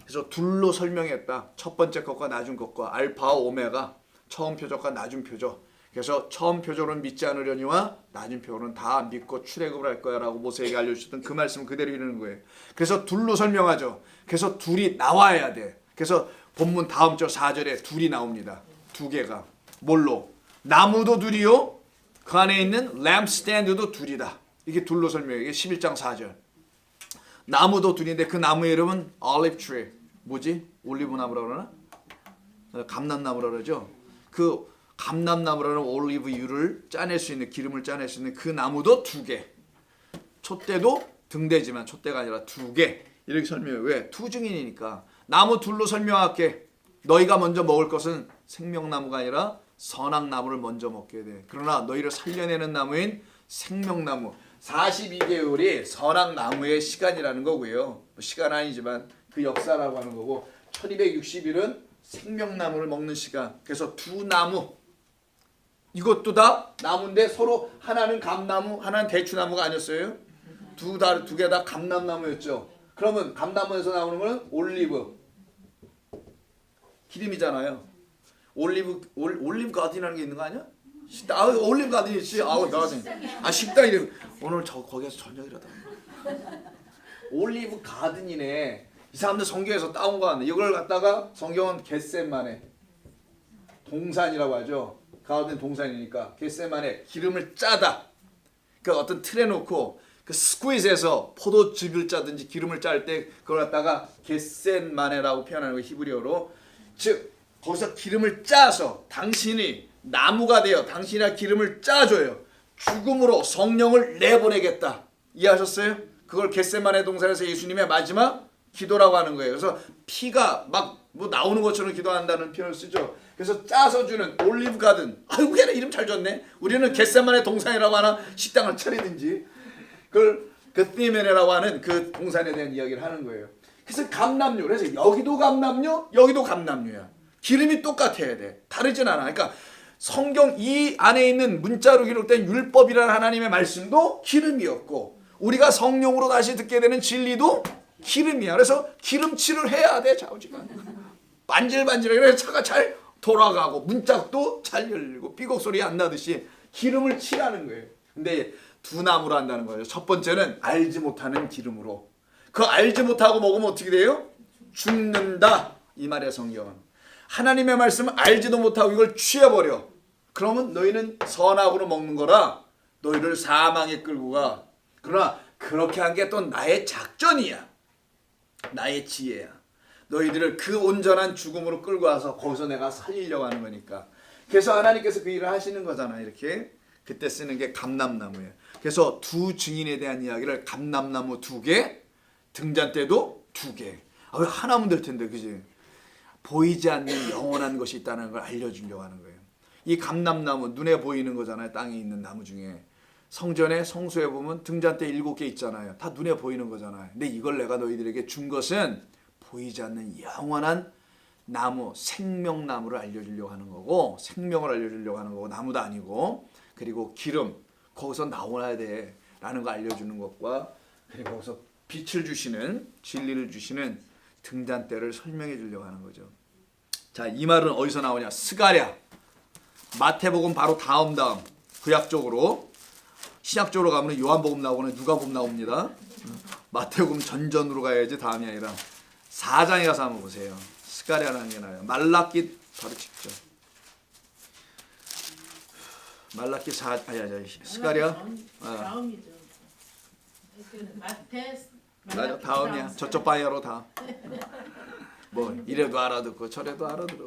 그래서 둘로 설명했다. 첫 번째 것과 나중 것과 알파와 오메가, 처음 표적과 나중 표적. 그래서 처음 표적은 믿지 않으려니와 나중 표적은 다 믿고 출애굽을 할 거야 라고 모세에게 알려주셨던 그 말씀을 그대로 이루는 거예요. 그래서 둘로 설명하죠. 그래서 둘이 나와야 돼. 그래서 본문 다음 절 4절에 둘이 나옵니다. 두 개가. 뭘로? 나무도 둘이요, 그 안에 있는 램프스탠드도 둘이다. 이게 둘로 설명해요. 이게 11장 4절. 나무도 둘인데 그 나무의 이름은 olive tree. 뭐지? 올리브 나무라고 그러나? 감람나무라고 그러죠. 그 감람나무라는 올리브유를 짜낼 수 있는, 기름을 짜낼 수 있는 그 나무도 두 개. 촛대도 등대지만 촛대가 아니라 두 개. 이렇게 설명해요. 왜? 두 증인이니까. 나무 둘로 설명할게. 너희가 먼저 먹을 것은 생명나무가 아니라 선악나무를 먼저 먹게 돼. 그러나 너희를 살려내는 나무인 생명나무, 42개월이 선악나무의 시간이라는 거고요. 시간 아니지만 그 역사라고 하는 거고, 1260일은 생명나무를 먹는 시간. 그래서 두 나무, 이것도 다 나무인데 서로 하나는 감나무, 하나는 대추나무가 아니었어요? 두 개 다 감람나무였죠. 그러면 감나무에서 나오는 거는 올리브, 기름이잖아요. 올리브 가든이라는 게 있는 거 아니야? 올리브 가든이 있지. 가든. 식당 이름. 오늘 저 거기서 저녁이라다. 올리브 가든이네. 이 사람들 성경에서 따온 거 같네. 이걸 갖다가 성경은 겟세마네 동산이라고 하죠. 가든 동산이니까 겟세마네 기름을 짜다. 그 어떤 틀에 놓고 그 스퀴즈에서 포도즙을 짜든지 기름을 짤 때 그걸 갖다가 겟센마네라고 표현하는 거 히브리어로. 즉 거기서 기름을 짜서 당신이 나무가 되어 당신이 기름을 짜줘요. 죽음으로 성령을 내보내겠다. 이해하셨어요? 그걸 겟세마네 동산에서 예수님의 마지막 기도라고 하는 거예요. 그래서 피가 막 뭐 나오는 것처럼 기도한다는 표현을 쓰죠. 그래서 짜서 주는 올리브 가든. 아이고 걔네 이름 잘 줬네. 우리는 겟세마네 동산이라고 하나 식당을 차리든지. 그걸 겟세마네라고 하는 그 동산에 대한 이야기를 하는 거예요. 그래서 감람류. 그래서 여기도 감람류, 여기도 감람류야. 기름이 똑같아야 돼. 다르진 않아. 그러니까 성경 이 안에 있는 문자로 기록된 율법이라는 하나님의 말씀도 기름이었고 우리가 성령으로 다시 듣게 되는 진리도 기름이야. 그래서 기름칠을 해야 돼. 좌우지간 반질반질하게. 그래서 차가 잘 돌아가고 문짝도 잘 열리고 삐걱 소리 안 나듯이 기름을 칠하는 거예요. 근데 두 나무로 한다는 거예요. 첫 번째는 알지 못하는 기름으로. 그 알지 못하고 먹으면 어떻게 돼요? 죽는다. 이 말이야 성경은. 하나님의 말씀을 알지도 못하고 이걸 취해버려. 그러면 너희는 선악으로 먹는 거라 너희를 사망에 끌고 가. 그러나 그렇게 한 게 또 나의 작전이야. 나의 지혜야. 너희들을 그 온전한 죽음으로 끌고 와서 거기서 내가 살리려고 하는 거니까. 그래서 하나님께서 그 일을 하시는 거잖아. 이렇게. 그때 쓰는 게 감람나무예요. 그래서 두 증인에 대한 이야기를 감람나무 2개, 등잔대도 2개. 아, 왜 하나면 될 텐데, 그지? 보이지 않는 영원한 것이 있다는 걸 알려주려고 하는 거예요. 이 감람나무 눈에 보이는 거잖아요. 땅에 있는 나무 중에. 성전에 성소에 보면 등잔대 7개 있잖아요. 다 눈에 보이는 거잖아요. 근데 이걸 내가 너희들에게 준 것은 보이지 않는 영원한 나무, 생명나무를 알려주려고 하는 거고, 생명을 알려주려고 하는 거고, 나무도 아니고, 그리고 기름, 거기서 나와야 돼 라는 거 알려주는 것과, 그리고 거기서 빛을 주시는, 진리를 주시는 등잔대를 설명해 주려고 하는 거죠. 자, 이 말은 어디서 나오냐? 스가랴. 마태복음 바로 다음 구약적으로. 신약적으로 가면 요한복음 나오고는 누가복음 나옵니다. 마태복음 전전으로 가야지 다음이 아니라 4장에 가서 한번 보세요. 스가랴라는 게 나와요. 말라기 바로 직접. 말라기 스가랴.
다음이죠. 마태
맞아, 다음이야. 저쪽 방향으로 다. 뭐 이래도 알아듣고 저래도 알아들어.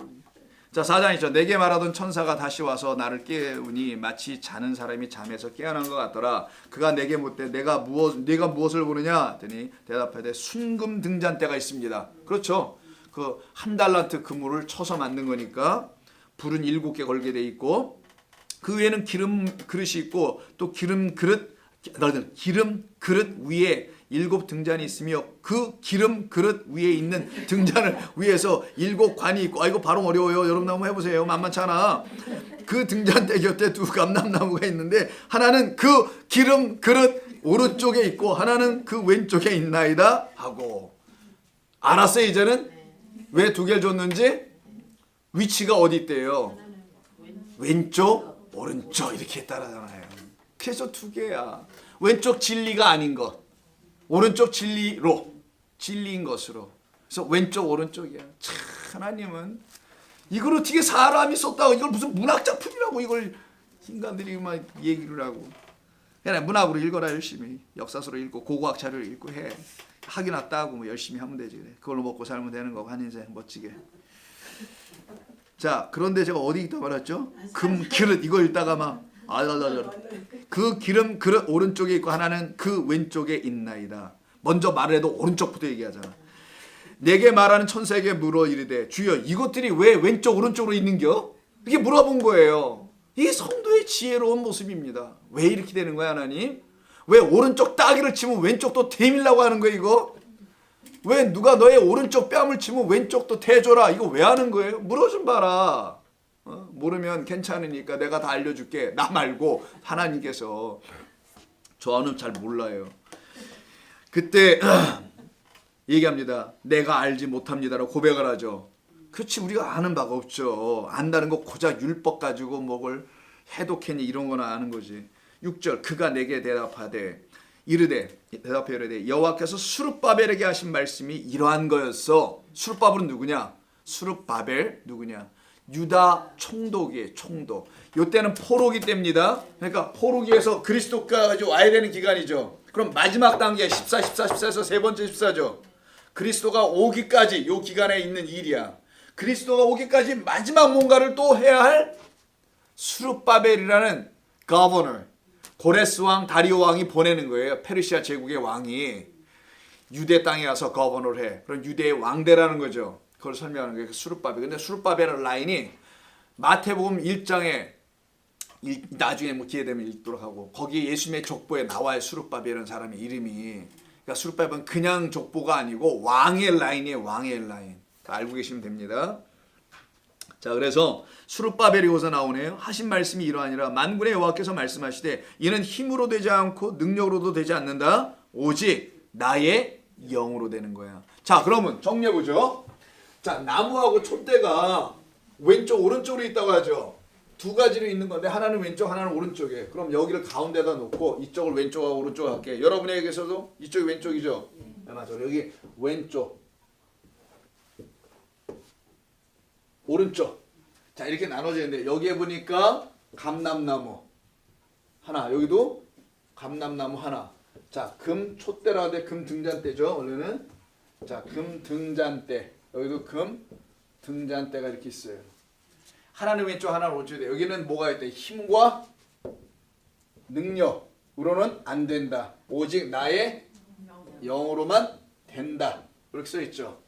자, 4장이죠. 내게 말하던 천사가 다시 와서 나를 깨우니 마치 자는 사람이 잠에서 깨어난 것 같더라. 그가 내게 묻되 네가 무엇을 보느냐? 했더니 대답하되 순금 등잔대가 있습니다. 그렇죠. 그 한 달란트 금을 쳐서 만든 거니까 불은 7개 걸게 돼 있고 그 위에는 기름 그릇이 있고 또 기름 그릇 위에 7 등잔이 있으며 그 기름 그릇 위에 있는 등잔을 위에서 7 관이 있고. 이거 발음 어려워요. 여러분 한번 해보세요. 만만찮아. 그 등잔대 곁에 2 감람나무가 있는데 하나는 그 기름 그릇 오른쪽에 있고 하나는 그 왼쪽에 있나이다 하고. 알았어요 이제는? 왜 2개를 줬는지? 위치가 어디 있대요? 왼쪽 오른쪽 이렇게 따라잖아요. 그래서 2개야. 왼쪽 진리가 아닌 것, 오른쪽 진리인 것으로. 그래서 왼쪽 오른쪽이야. 참 하나님은 이걸 어떻게 사람이 썼다고, 이걸 무슨 문학 작품이라고 이걸 인간들이 막 얘기를 하고. 그냥 문학으로 읽어라. 열심히 역사서로 읽고 고고학 자료를 읽고 해. 학위 났다고 뭐 열심히 하면 되지. 그래. 그걸로 먹고 살면 되는 거고 한 인생 멋지게. 자, 그런데 제가 어디 있다 말았죠? 금 그릇 이거 읽다가 막 그 기름 그릇 오른쪽에 있고 하나는 그 왼쪽에 있나이다. 먼저 말을 해도 오른쪽부터 얘기하잖아. 내게 말하는 천사에게 물어 이르되 주여 이것들이 왜 왼쪽 오른쪽으로 있는겨? 이렇게 물어본 거예요. 이게 성도의 지혜로운 모습입니다. 왜 이렇게 되는 거야 하나님? 왜 오른쪽 따기를 치면 왼쪽도 대밀라고 하는 거야 이거? 왜 누가 너의 오른쪽 뺨을 치면 왼쪽도 대줘라 이거 왜 하는 거예요? 물어 좀 봐라. 모르면 괜찮으니까 내가 다 알려줄게. 나 말고 하나님께서. 저는 잘 몰라요. 그때 얘기합니다. 내가 알지 못합니다라고 고백을 하죠. 그렇지, 우리가 아는 바가 없죠. 안다는 거 고작 율법 가지고 뭐를 해독했니 이런 거나 아는 거지. 6절 그가 내게 대답하되 이르되 대답하여 이르되 여호와께서 수룹바벨에게 하신 말씀이 이러한 거였어. 수룹바벨은 누구냐? 수룹바벨 누구냐? 유다 총독이에요. 총독. 이때는 포로기 때입니다. 그러니까 포로기에서 그리스도까지 와야 되는 기간이죠. 그럼 마지막 단계 14, 14에서 세 번째 14죠. 그리스도가 오기까지 요 기간에 있는 일이야. 그리스도가 오기까지 마지막 뭔가를 또 해야 할 수룹바벨이라는 거버너, 고레스 왕, 다리오 왕이 보내는 거예요. 페르시아 제국의 왕이 유대 땅에 가서 거버너를 해. 그럼 유대의 왕대라는 거죠. 그걸 설명하는 게 수룹바벨. 근데 수룹바벨 라인이 마태복음 1장에 나중에 뭐 기회 되면 읽도록 하고 거기에 예수님의 족보에 나와요. 수룹바벨이라는 사람의 이름이. 그러니까 수룹바벨은 그냥 족보가 아니고 왕의 라인이에요. 왕의 라인. 알고 계시면 됩니다. 자, 그래서 수룹바벨이 여기서 나오네요. 하신 말씀이 이러하니라. 만군의 여호와께서 말씀하시되 이는 힘으로 되지 않고 능력으로도 되지 않는다. 오직 나의 영으로 되는 거야. 자, 그러면 정리해보죠. 자, 나무하고 촛대가 왼쪽 오른쪽으로 있다고 하죠. 두 가지로 있는 건데 하나는 왼쪽 하나는 오른쪽에. 그럼 여기를 가운데다 놓고 이쪽을 왼쪽하고 오른쪽으로 할게. 여러분에게서도 이쪽이 왼쪽이죠. 네, 맞아. 여기 왼쪽 오른쪽. 자, 이렇게 나눠져 있는데 여기에 보니까 감람나무 하나, 여기도 감람나무 하나. 자, 금 촛대라 하되 금 등잔대죠. 원래는. 자, 금 등잔대. 여기도 금 등잔대가 이렇게 있어요. 하나는 왼쪽 하나는 오른쪽에. 여기는 뭐가 있대? 힘과 능력으로는 안 된다. 오직 나의 영으로만 된다. 이렇게 써 있죠.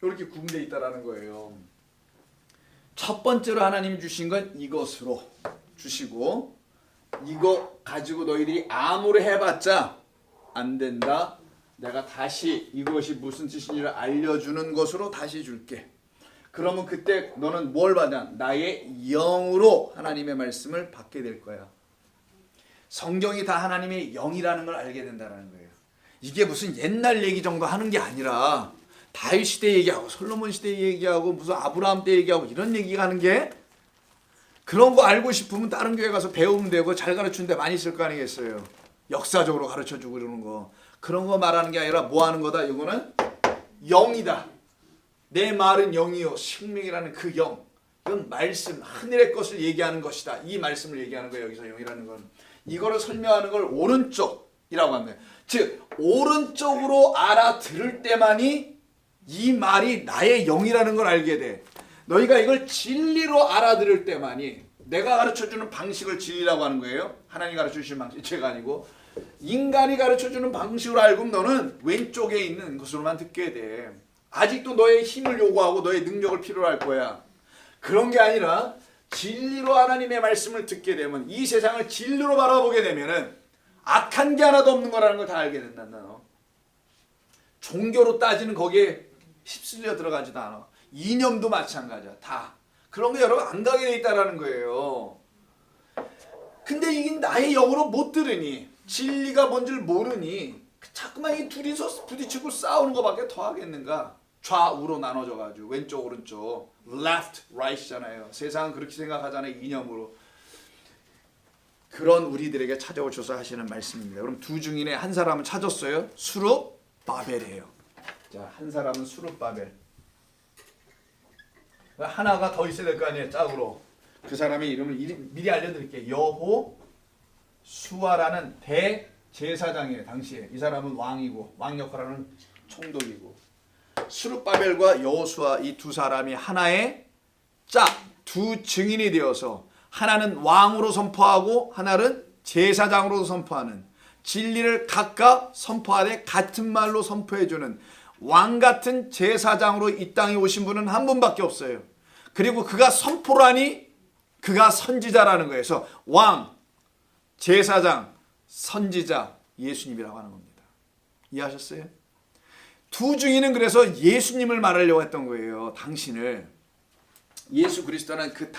이렇게 구분되어 있다라는 거예요. 첫 번째로 하나님 주신 건 이것으로 주시고, 이거 가지고 너희들이 아무리 해봤자 안 된다. 내가 다시 이것이 무슨 뜻인지를 알려주는 것으로 다시 줄게. 그러면 그때 너는 뭘 받냐? 나의 영으로 하나님의 말씀을 받게 될 거야. 성경이 다 하나님의 영이라는 걸 알게 된다는 거예요. 이게 무슨 옛날 얘기 정도 하는 게 아니라 다윗 시대 얘기하고 솔로몬 시대 얘기하고 무슨 아브라함 때 얘기하고 이런 얘기가 하는 게, 그런 거 알고 싶으면 다른 교회 가서 배우면 되고 잘 가르치는 데 많이 있을 거 아니겠어요. 역사적으로 가르쳐주고 이러는 거. 그런 거 말하는 게 아니라 뭐 하는 거다? 이거는 영이다. 내 말은 영이요 생명이라는 그 영. 이건 말씀, 하늘의 것을 얘기하는 것이다. 이 말씀을 얘기하는 거예요. 여기서 영이라는 건. 이거를 설명하는 걸 오른쪽이라고 합니다. 즉 오른쪽으로 알아들을 때만이 이 말이 나의 영이라는 걸 알게 돼. 너희가 이걸 진리로 알아들을 때만이, 내가 가르쳐주는 방식을 진리라고 하는 거예요. 하나님 가르쳐주신 방식, 제가 아니고 인간이 가르쳐주는 방식으로 알고 너는 왼쪽에 있는 것으로만 듣게 돼. 아직도 너의 힘을 요구하고 너의 능력을 필요로 할 거야. 그런 게 아니라 진리로 하나님의 말씀을 듣게 되면, 이 세상을 진리로 바라보게 되면은 악한 게 하나도 없는 거라는 걸 다 알게 된단다. 너. 종교로 따지는 거기에 휩쓸려 들어가지도 않아. 이념도 마찬가지야. 다. 그런 게 여러분 안 가게 돼 있다라는 거예요. 근데 이게 나의 영으로 못 들으니, 진리가 뭔지를 모르니 자꾸만 이 둘이서 부딪히고 싸우는 것밖에 더 하겠는가. 좌우로 나눠져 가지고 왼쪽 오른쪽, left, right잖아요. 세상은 그렇게 생각하잖아요. 이념으로. 그런 우리들에게 찾아오셔서 하시는 말씀입니다. 그럼 두 증인의 한 사람은 찾았어요. 수룹바벨이에요. 자, 한 사람은 수룹바벨. 하나가 더 있어야 될 거 아니에요. 짝으로. 그 사람의 이름을 미리 알려드릴게요. 여호수아라는 대제사장이에요. 당시에. 이 사람은 왕이고 왕 역할하는 총독이고. 수룹바벨과 여호수아 이 두 사람이 하나의 짝, 두 증인이 되어서, 하나는 왕으로 선포하고 하나는 제사장으로 선포하는, 진리를 각각 선포하되 같은 말로 선포해주는 왕 같은 제사장으로 이 땅에 오신 분은 한 분밖에 없어요. 그리고 그가 선포를 하니 그가 선지자라는 거예요. 그래서 왕, 제사장, 선지자, 예수님이라고 하는 겁니다. 이해하셨어요? 두 증인은 그래서 예수님을 말하려고 했던 거예요. 당신을. 예수 그리스도는 그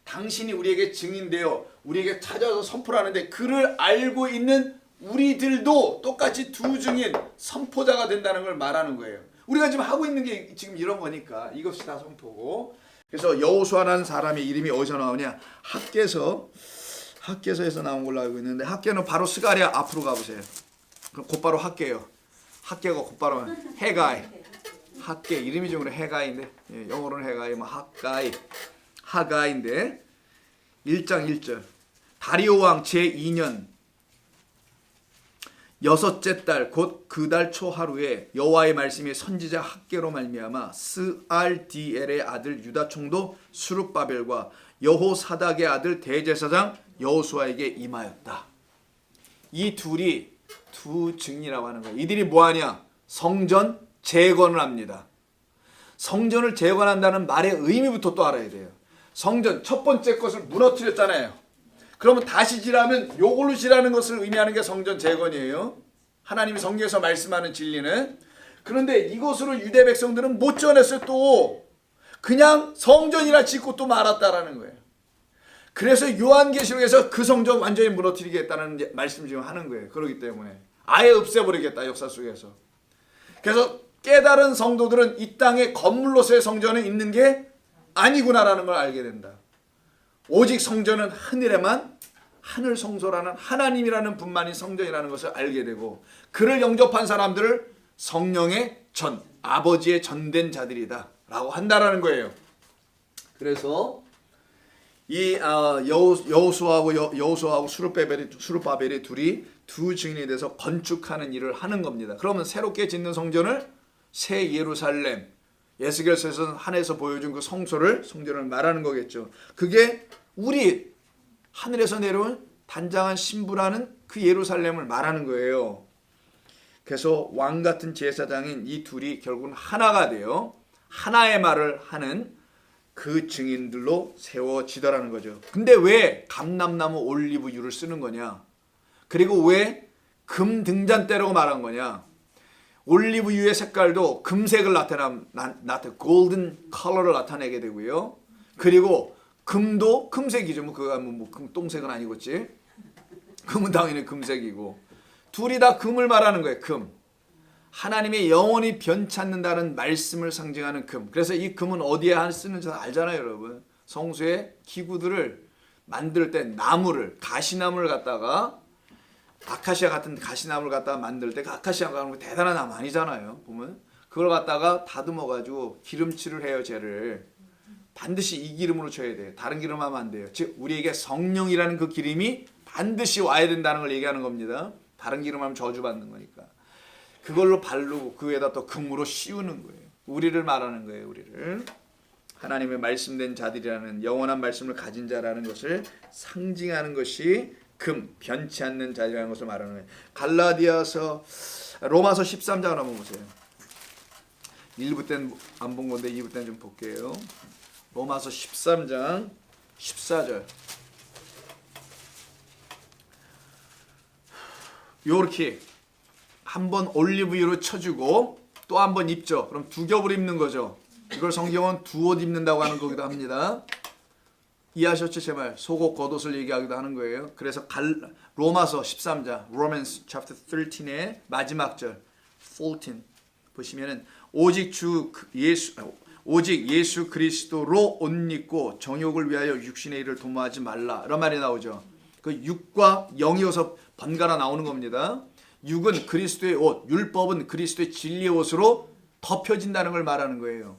당신이 우리에게 증인되어 우리에게 찾아와서 선포를 하는데, 그를 알고 있는 우리들도 똑같이 두 증인, 선포자가 된다는 걸 말하는 거예요. 우리가 지금 하고 있는 게 지금 이런 거니까 이것이 다 선포고. 그래서 여호수아라는 사람의 이름이 어디서 나오냐? 학개서 학개서에서 나온 걸로 알고 있는데 학개는 바로 스가랴 앞으로 가보세요. 그럼 곧바로 학개요. 학개가 곧바로 해가이. 학개 이름이 좀 그래 해가이인데 예, 영어로는 해가이 뭐 학가이 하가인데 1장 1절 다리오 왕 제2년 여섯째 달 곧 그 달 초 하루에 여호와의 말씀이 선지자 학개로 말미암아 스알디엘의 아들 유다 총독 수룹바벨과 여호사닥의 아들 대제사장 여호수아에게 임하였다. 이 둘이 두 증인이라고 하는 거예요. 이들이 뭐하냐? 성전 재건을 합니다. 성전을 재건한다는 말의 의미부터 또 알아야 돼요. 성전 첫 번째 것을 무너뜨렸잖아요. 그러면 다시 지라면 요걸로 지라는 것을 의미하는 게 성전 재건이에요. 하나님이 성경에서 말씀하는 진리는. 그런데 이것으로 유대 백성들은 못 전했어요. 또 그냥 성전이라 짓고 또 말았다라는 거예요. 그래서 요한계시록에서 그 성전 완전히 무너뜨리겠다는 말씀을 지금 하는 거예요. 그렇기 때문에 아예 없애버리겠다 역사 속에서. 그래서 깨달은 성도들은 이 땅에 건물로서의 성전은 있는 게 아니구나라는 걸 알게 된다. 오직 성전은 하늘에만 하늘 성소라는 하나님이라는 분만이 성전이라는 것을 알게 되고 그를 영접한 사람들을 성령의 전, 아버지의 전된 자들이다 라고 한다라는 거예요. 그래서 이 여호수아하고 수룹바벨이 둘이 두 증인이 돼서 건축하는 일을 하는 겁니다. 그러면 새롭게 짓는 성전을 새 예루살렘, 에스겔서에서 하늘에서 보여준 그 성전을 말하는 거겠죠. 그게 우리 하늘에서 내려온 단장한 신부라는 그 예루살렘을 말하는 거예요. 그래서 왕 같은 제사장인 이 둘이 결국은 하나가 되어 하나의 말을 하는 그 증인들로 세워지더라는 거죠. 근데 왜 감람나무 올리브유를 쓰는 거냐? 그리고 왜 금 등잔대라고 말한 거냐? 올리브유의 색깔도 금색을 골든 컬러를 나타내게 되고요. 그리고 금도 금색이죠. 뭐 그거 뭐 똥색은 아니겠지. 금은 당연히 금색이고 둘이 다 금을 말하는 거예요. 금. 하나님의 영원히 변치 않는다는 말씀을 상징하는 금. 그래서 이 금은 어디에 쓰는지 알잖아요, 여러분. 성수의 기구들을 만들 때 나무를 가시나무를 갖다가 아카시아 같은 가시나무를 갖다가 만들 때 그 아카시아가 대단한 나무 아니잖아요. 보면 그걸 갖다가 다듬어 가지고 기름칠을 해요. 쟤를 반드시 이 기름으로 쳐야 돼요. 다른 기름 하면 안 돼요. 즉 우리에게 성령이라는 그 기름이 반드시 와야 된다는 걸 얘기하는 겁니다. 다른 기름 하면 저주받는 거니까. 그걸로 바르고 그 위에다 또 금으로 씌우는 거예요. 우리를 말하는 거예요. 우리를. 하나님의 말씀된 자들이라는 영원한 말씀을 가진 자라는 것을 상징하는 것이 금, 변치 않는 자리라는 것을 말하는 거예요. 로마서 13장을 한번 보세요. 1부 때는 안 본 건데 2부 때는 좀 볼게요. 로마서 13장 14절. 요렇게 한번 올리브유로 쳐주고 또 한 번 입죠. 그럼 두 겹을 입는 거죠. 이걸 성경은 두 옷 입는다고 하는 거기도 합니다. 이해하셨죠? 제 말. 속옷 겉옷을 얘기하기도 하는 거예요. 그래서 로마서 13장 Romans chapter 13의 마지막 절 14 보시면은 오직 예수 그리스도로 옷 입고 정욕을 위하여 육신의 일을 도모하지 말라 이런 말이 나오죠. 그 육과 영이어서 번갈아 나오는 겁니다. 육은 그리스도의 옷, 율법은 그리스도의 진리의 옷으로 덮여진다는 걸 말하는 거예요.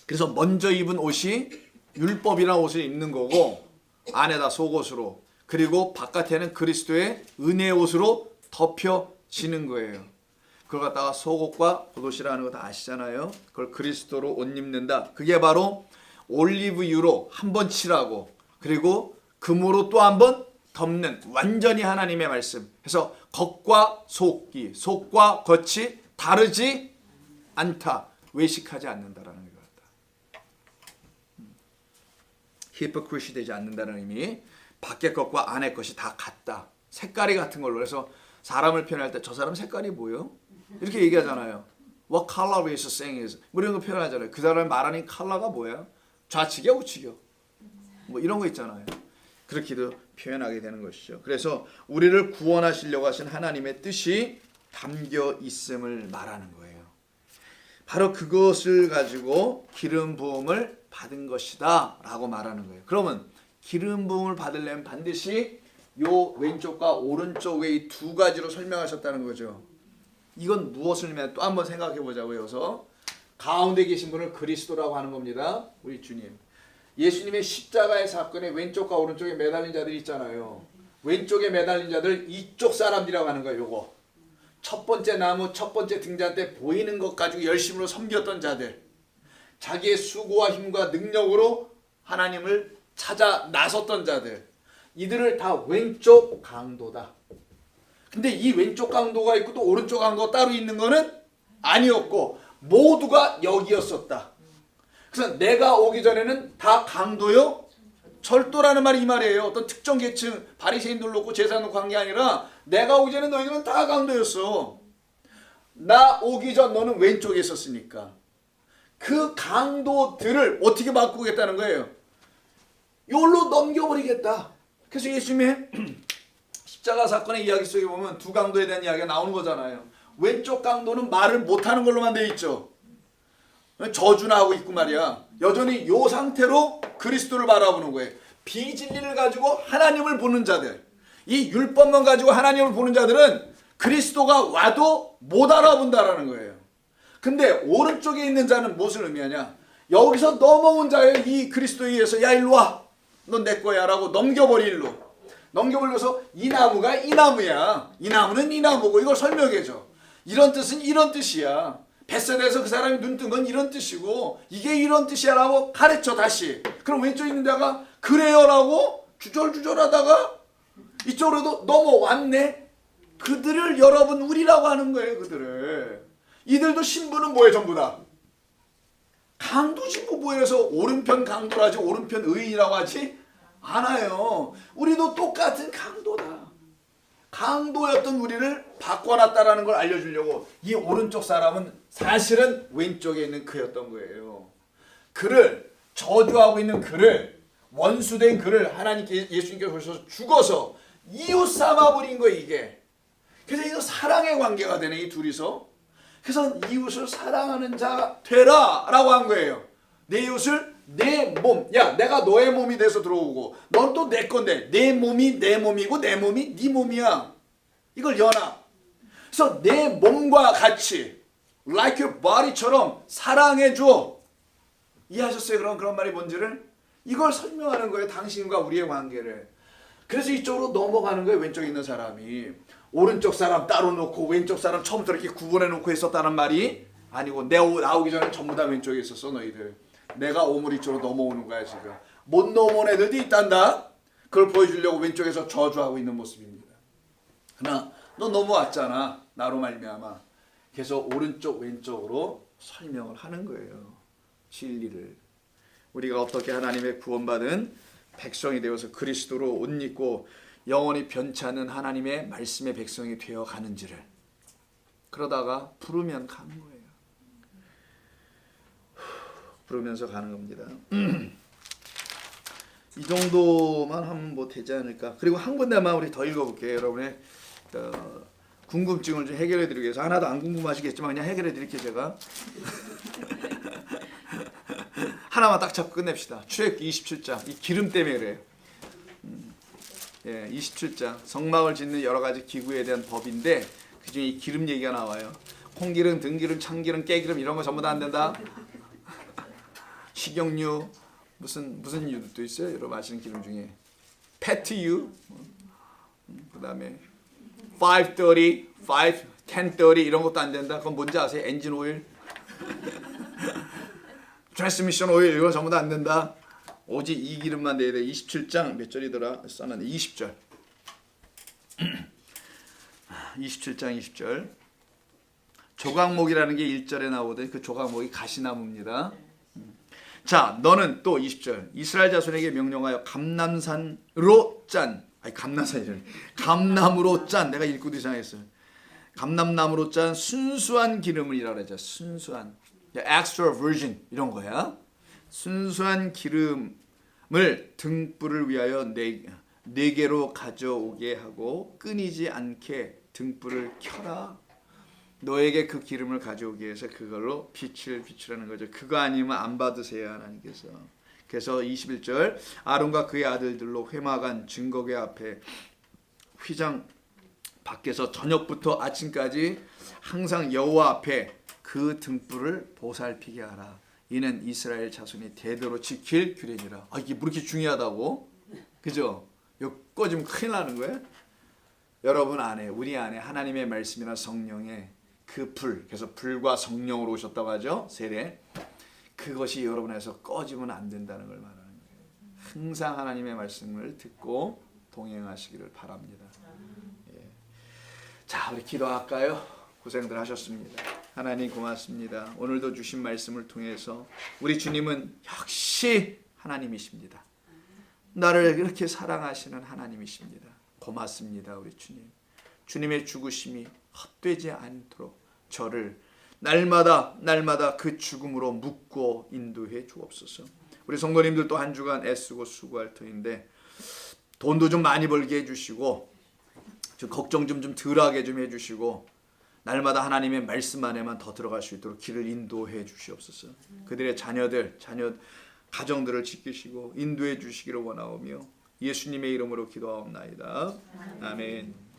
그래서 먼저 입은 옷이 율법이라는 옷을 입는 거고 안에다 속옷으로 그리고 바깥에는 그리스도의 은혜의 옷으로 덮여지는 거예요. 그걸 갖다가 속옷과 겉옷이라는 거 다 아시잖아요. 그걸 그리스도로 옷 입는다. 그게 바로 올리브유로 한 번 칠하고 그리고 금으로 또 한 번 덮는 완전히 하나님의 말씀. 그래서 겉과 속과 겉이 다르지 않다. 외식하지 않는다라는 것. 히포크리시 되지 않는다는 의미. 밖의 것과 안의 것이 다 같다. 색깔이 같은 걸로. 그래서 사람을 표현할 때 저 사람 색깔이 뭐예요? 이렇게 얘기하잖아요. What color is saying is. 뭐 이런 거 표현하잖아요. 그 사람이 말하는 컬러가 뭐야? 좌측이야 우측이야? 뭐 이런 거 있잖아요. 그렇게도 표현하게 되는 것이죠. 그래서 우리를 구원하시려고 하신 하나님의 뜻이 담겨 있음을 말하는 거예요. 바로 그것을 가지고 기름 부음을 받은 것이다 라고 말하는 거예요. 그러면 기름 부음을 받으려면 반드시 요 왼쪽과 오른쪽의 이 두 가지로 설명하셨다는 거죠. 이건 무엇을 의미하냐? 또 한번 생각해 보자고요. 여기서 가운데 계신 분을 그리스도라고 하는 겁니다. 우리 주님. 예수님의 십자가의 사건에 왼쪽과 오른쪽에 매달린 자들이 있잖아요. 왼쪽에 매달린 자들 이쪽 사람들이라고 하는 거예요. 요거. 첫 번째 나무, 첫 번째 등잔 때 보이는 것 가지고 열심으로 섬겼던 자들. 자기의 수고와 힘과 능력으로 하나님을 찾아 나섰던 자들. 이들을 다 왼쪽 강도다. 근데 이 왼쪽 강도가 있고 또 오른쪽 강도가 따로 있는 거는 아니었고 모두가 여기였었다. 그래서 내가 오기 전에는 다 강도요 철도라는 말이 이 말이에요. 어떤 특정 계층 바리새인들 놓고 제사 놓고 한 게 아니라 내가 오기 전에 너희들은 다 강도였어. 나 오기 전 너는 왼쪽에 있었으니까 그 강도들을 어떻게 바꾸겠다는 거예요. 이걸로 넘겨버리겠다. 그래서 예수님의 십자가 사건의 이야기 속에 보면 두 강도에 대한 이야기가 나오는 거잖아요. 왼쪽 강도는 말을 못하는 걸로만 돼 있죠. 저주나 하고 있고 말이야. 여전히 이 상태로 그리스도를 바라보는 거예요. 비진리를 가지고 하나님을 보는 자들, 이 율법만 가지고 하나님을 보는 자들은 그리스도가 와도 못 알아본다라는 거예요. 근데 오른쪽에 있는 자는 무엇을 의미하냐? 여기서 넘어온 자예요. 이 그리스도에 의해서 야 일로 와. 넌 내 거야 라고 넘겨버릴로. 넘겨버려서 이 나무가 이 나무야. 이 나무는 이 나무고 이걸 설명해줘. 이런 뜻은 이런 뜻이야. 벳세다에서 그 사람이 눈 뜬 건 이런 뜻이고 이게 이런 뜻이야 라고 가르쳐 다시. 그럼 왼쪽에 있는 자가 그래요 라고 주절주절하다가 이쪽으로도 넘어왔네. 그들을 여러분 우리라고 하는 거예요. 그들을. 이들도 신분은 뭐예요? 전부 다 강도지 뭐 해서 오른편 강도라지 오른편 의인이라고 하지 않아요. 우리도 똑같은 강도다. 강도였던 우리를 바꿔놨다라는 걸 알려주려고 이 오른쪽 사람은 사실은 왼쪽에 있는 그였던 거예요. 그를 저주하고 있는 그를 원수된 그를 하나님께 예수님께서 오셔서 죽어서 이웃 삼아버린 거예요. 이게. 그래서 이거 사랑의 관계가 되네. 이 둘이서. 그래서 이웃을 사랑하는 자 되라 라고 한 거예요. 내 이웃을 내 몸, 야 내가 너의 몸이 돼서 들어오고 넌 또 내 건데 내 몸이 내 몸이고 내 몸이 네 몸이야. 이걸 연합. 그래서 내 몸과 같이 like your body처럼 사랑해줘. 이해하셨어요? 그런 말이 뭔지를? 이걸 설명하는 거예요. 당신과 우리의 관계를. 그래서 이쪽으로 넘어가는 거예요. 왼쪽에 있는 사람이. 오른쪽 사람 따로 놓고 왼쪽 사람 처음부터 이렇게 구분해 놓고 있었다는 말이 아니고 내 나오기 전에 전부 다 왼쪽에 있었어 너희들. 내가 오므리 쪽으로 넘어오는 거야 지금. 못 넘어온 애들도 있단다. 그걸 보여주려고 왼쪽에서 저주하고 있는 모습입니다. 그러나 너 넘어왔잖아. 나로 말미암아. 그래서 오른쪽 왼쪽으로 설명을 하는 거예요. 진리를. 우리가 어떻게 하나님의 구원받은 백성이 되어서 그리스도로 옷 입고 영원히 변치 않는 하나님의 말씀의 백성이 되어 가는지를. 그러다가 부르면 가는 거예요. 부르면서 가는 겁니다. 이 정도만 하면 뭐 되지 않을까. 그리고 한 군데만 우리 더 읽어볼게요. 여러분의 궁금증을 좀 해결해 드리기 위해서. 하나도 안 궁금하시겠지만 그냥 해결해 드릴게요. 제가. 하나만 딱 잡고 끝냅시다. 출애굽기 27장. 이 기름 때문에 그래요. 예, 27장. 성막을 짓는 여러 가지 기구에 대한 법인데 그중에 이 기름 얘기가 나와요. 콩기름, 등기름, 참기름, 깨기름 이런 거 전부 다 안 된다. 식용유 무슨 유도 있어요. 여러분 아시는 기름 중에 페트유, 그다음에 530, 1030 이런 것도 안 된다. 그건 뭔지 아세요? 엔진 오일, 트랜스미션 오일 이거 전부 다 안 된다. 오직 이 기름만 돼야 돼. 27장 몇 절이더라? 써놨네. 20절. 27장 20절. 조각목이라는 게 1절에 나오던 그 조각목이 가시나무입니다. 자, 너는 또 20절. 이스라엘 자손에게 명령하여 감람산으로 짠. 아니 감람산이잖아요. 감나무로 짠. 내가 읽고도 이상했어요. 감람나무로 짠 순수한 기름을이라 그러죠. 순수한. extra virgin 이런 거야. 순수한 기름을 등불을 위하여 네 개로 가져오게 하고 끊이지 않게 등불을 켜라. 너에게 그 기름을 가져오기 위해서 그걸로 빛을 비추라는 거죠. 그거 아니면 안 받으세요 하나님께서. 그래서 21절 아론과 그의 아들들로 회막안 증거궤 앞에 휘장 밖에서 저녁부터 아침까지 항상 여호와 앞에 그 등불을 보살피게 하라. 이는 이스라엘 자손이 대대로 지킬 규례니라. 이게 뭐 이렇게 중요하다고? 그죠? 이거 꺼지면 큰일 나는 거예요. 여러분 안에, 우리 안에 하나님의 말씀이나 성령의 그 불, 그래서 불과 성령으로 오셨다고 하죠. 세례. 그것이 여러분 안에서 꺼지면 안 된다는 걸 말하는 거예요. 항상 하나님의 말씀을 듣고 동행하시기를 바랍니다. 예. 자, 우리 기도할까요? 고생들 하셨습니다. 하나님 고맙습니다. 오늘도 주신 말씀을 통해서 우리 주님은 역시 하나님이십니다. 나를 이렇게 사랑하시는 하나님이십니다. 고맙습니다. 우리 주님. 주님의 죽으심이 헛되지 않도록 저를 날마다 그 죽음으로 묶고 인도해 주옵소서. 우리 성도님들도 한 주간 애쓰고 수고할 터인데 돈도 좀 많이 벌게 해주시고 좀 걱정 좀 덜하게 좀 해주시고 날마다 하나님의 말씀 안에만 더 들어갈 수 있도록 길을 인도해 주시옵소서. 그들의 자녀 가정들을 지키시고 인도해 주시기를 원하오며 예수님의 이름으로 기도하옵나이다. 아멘.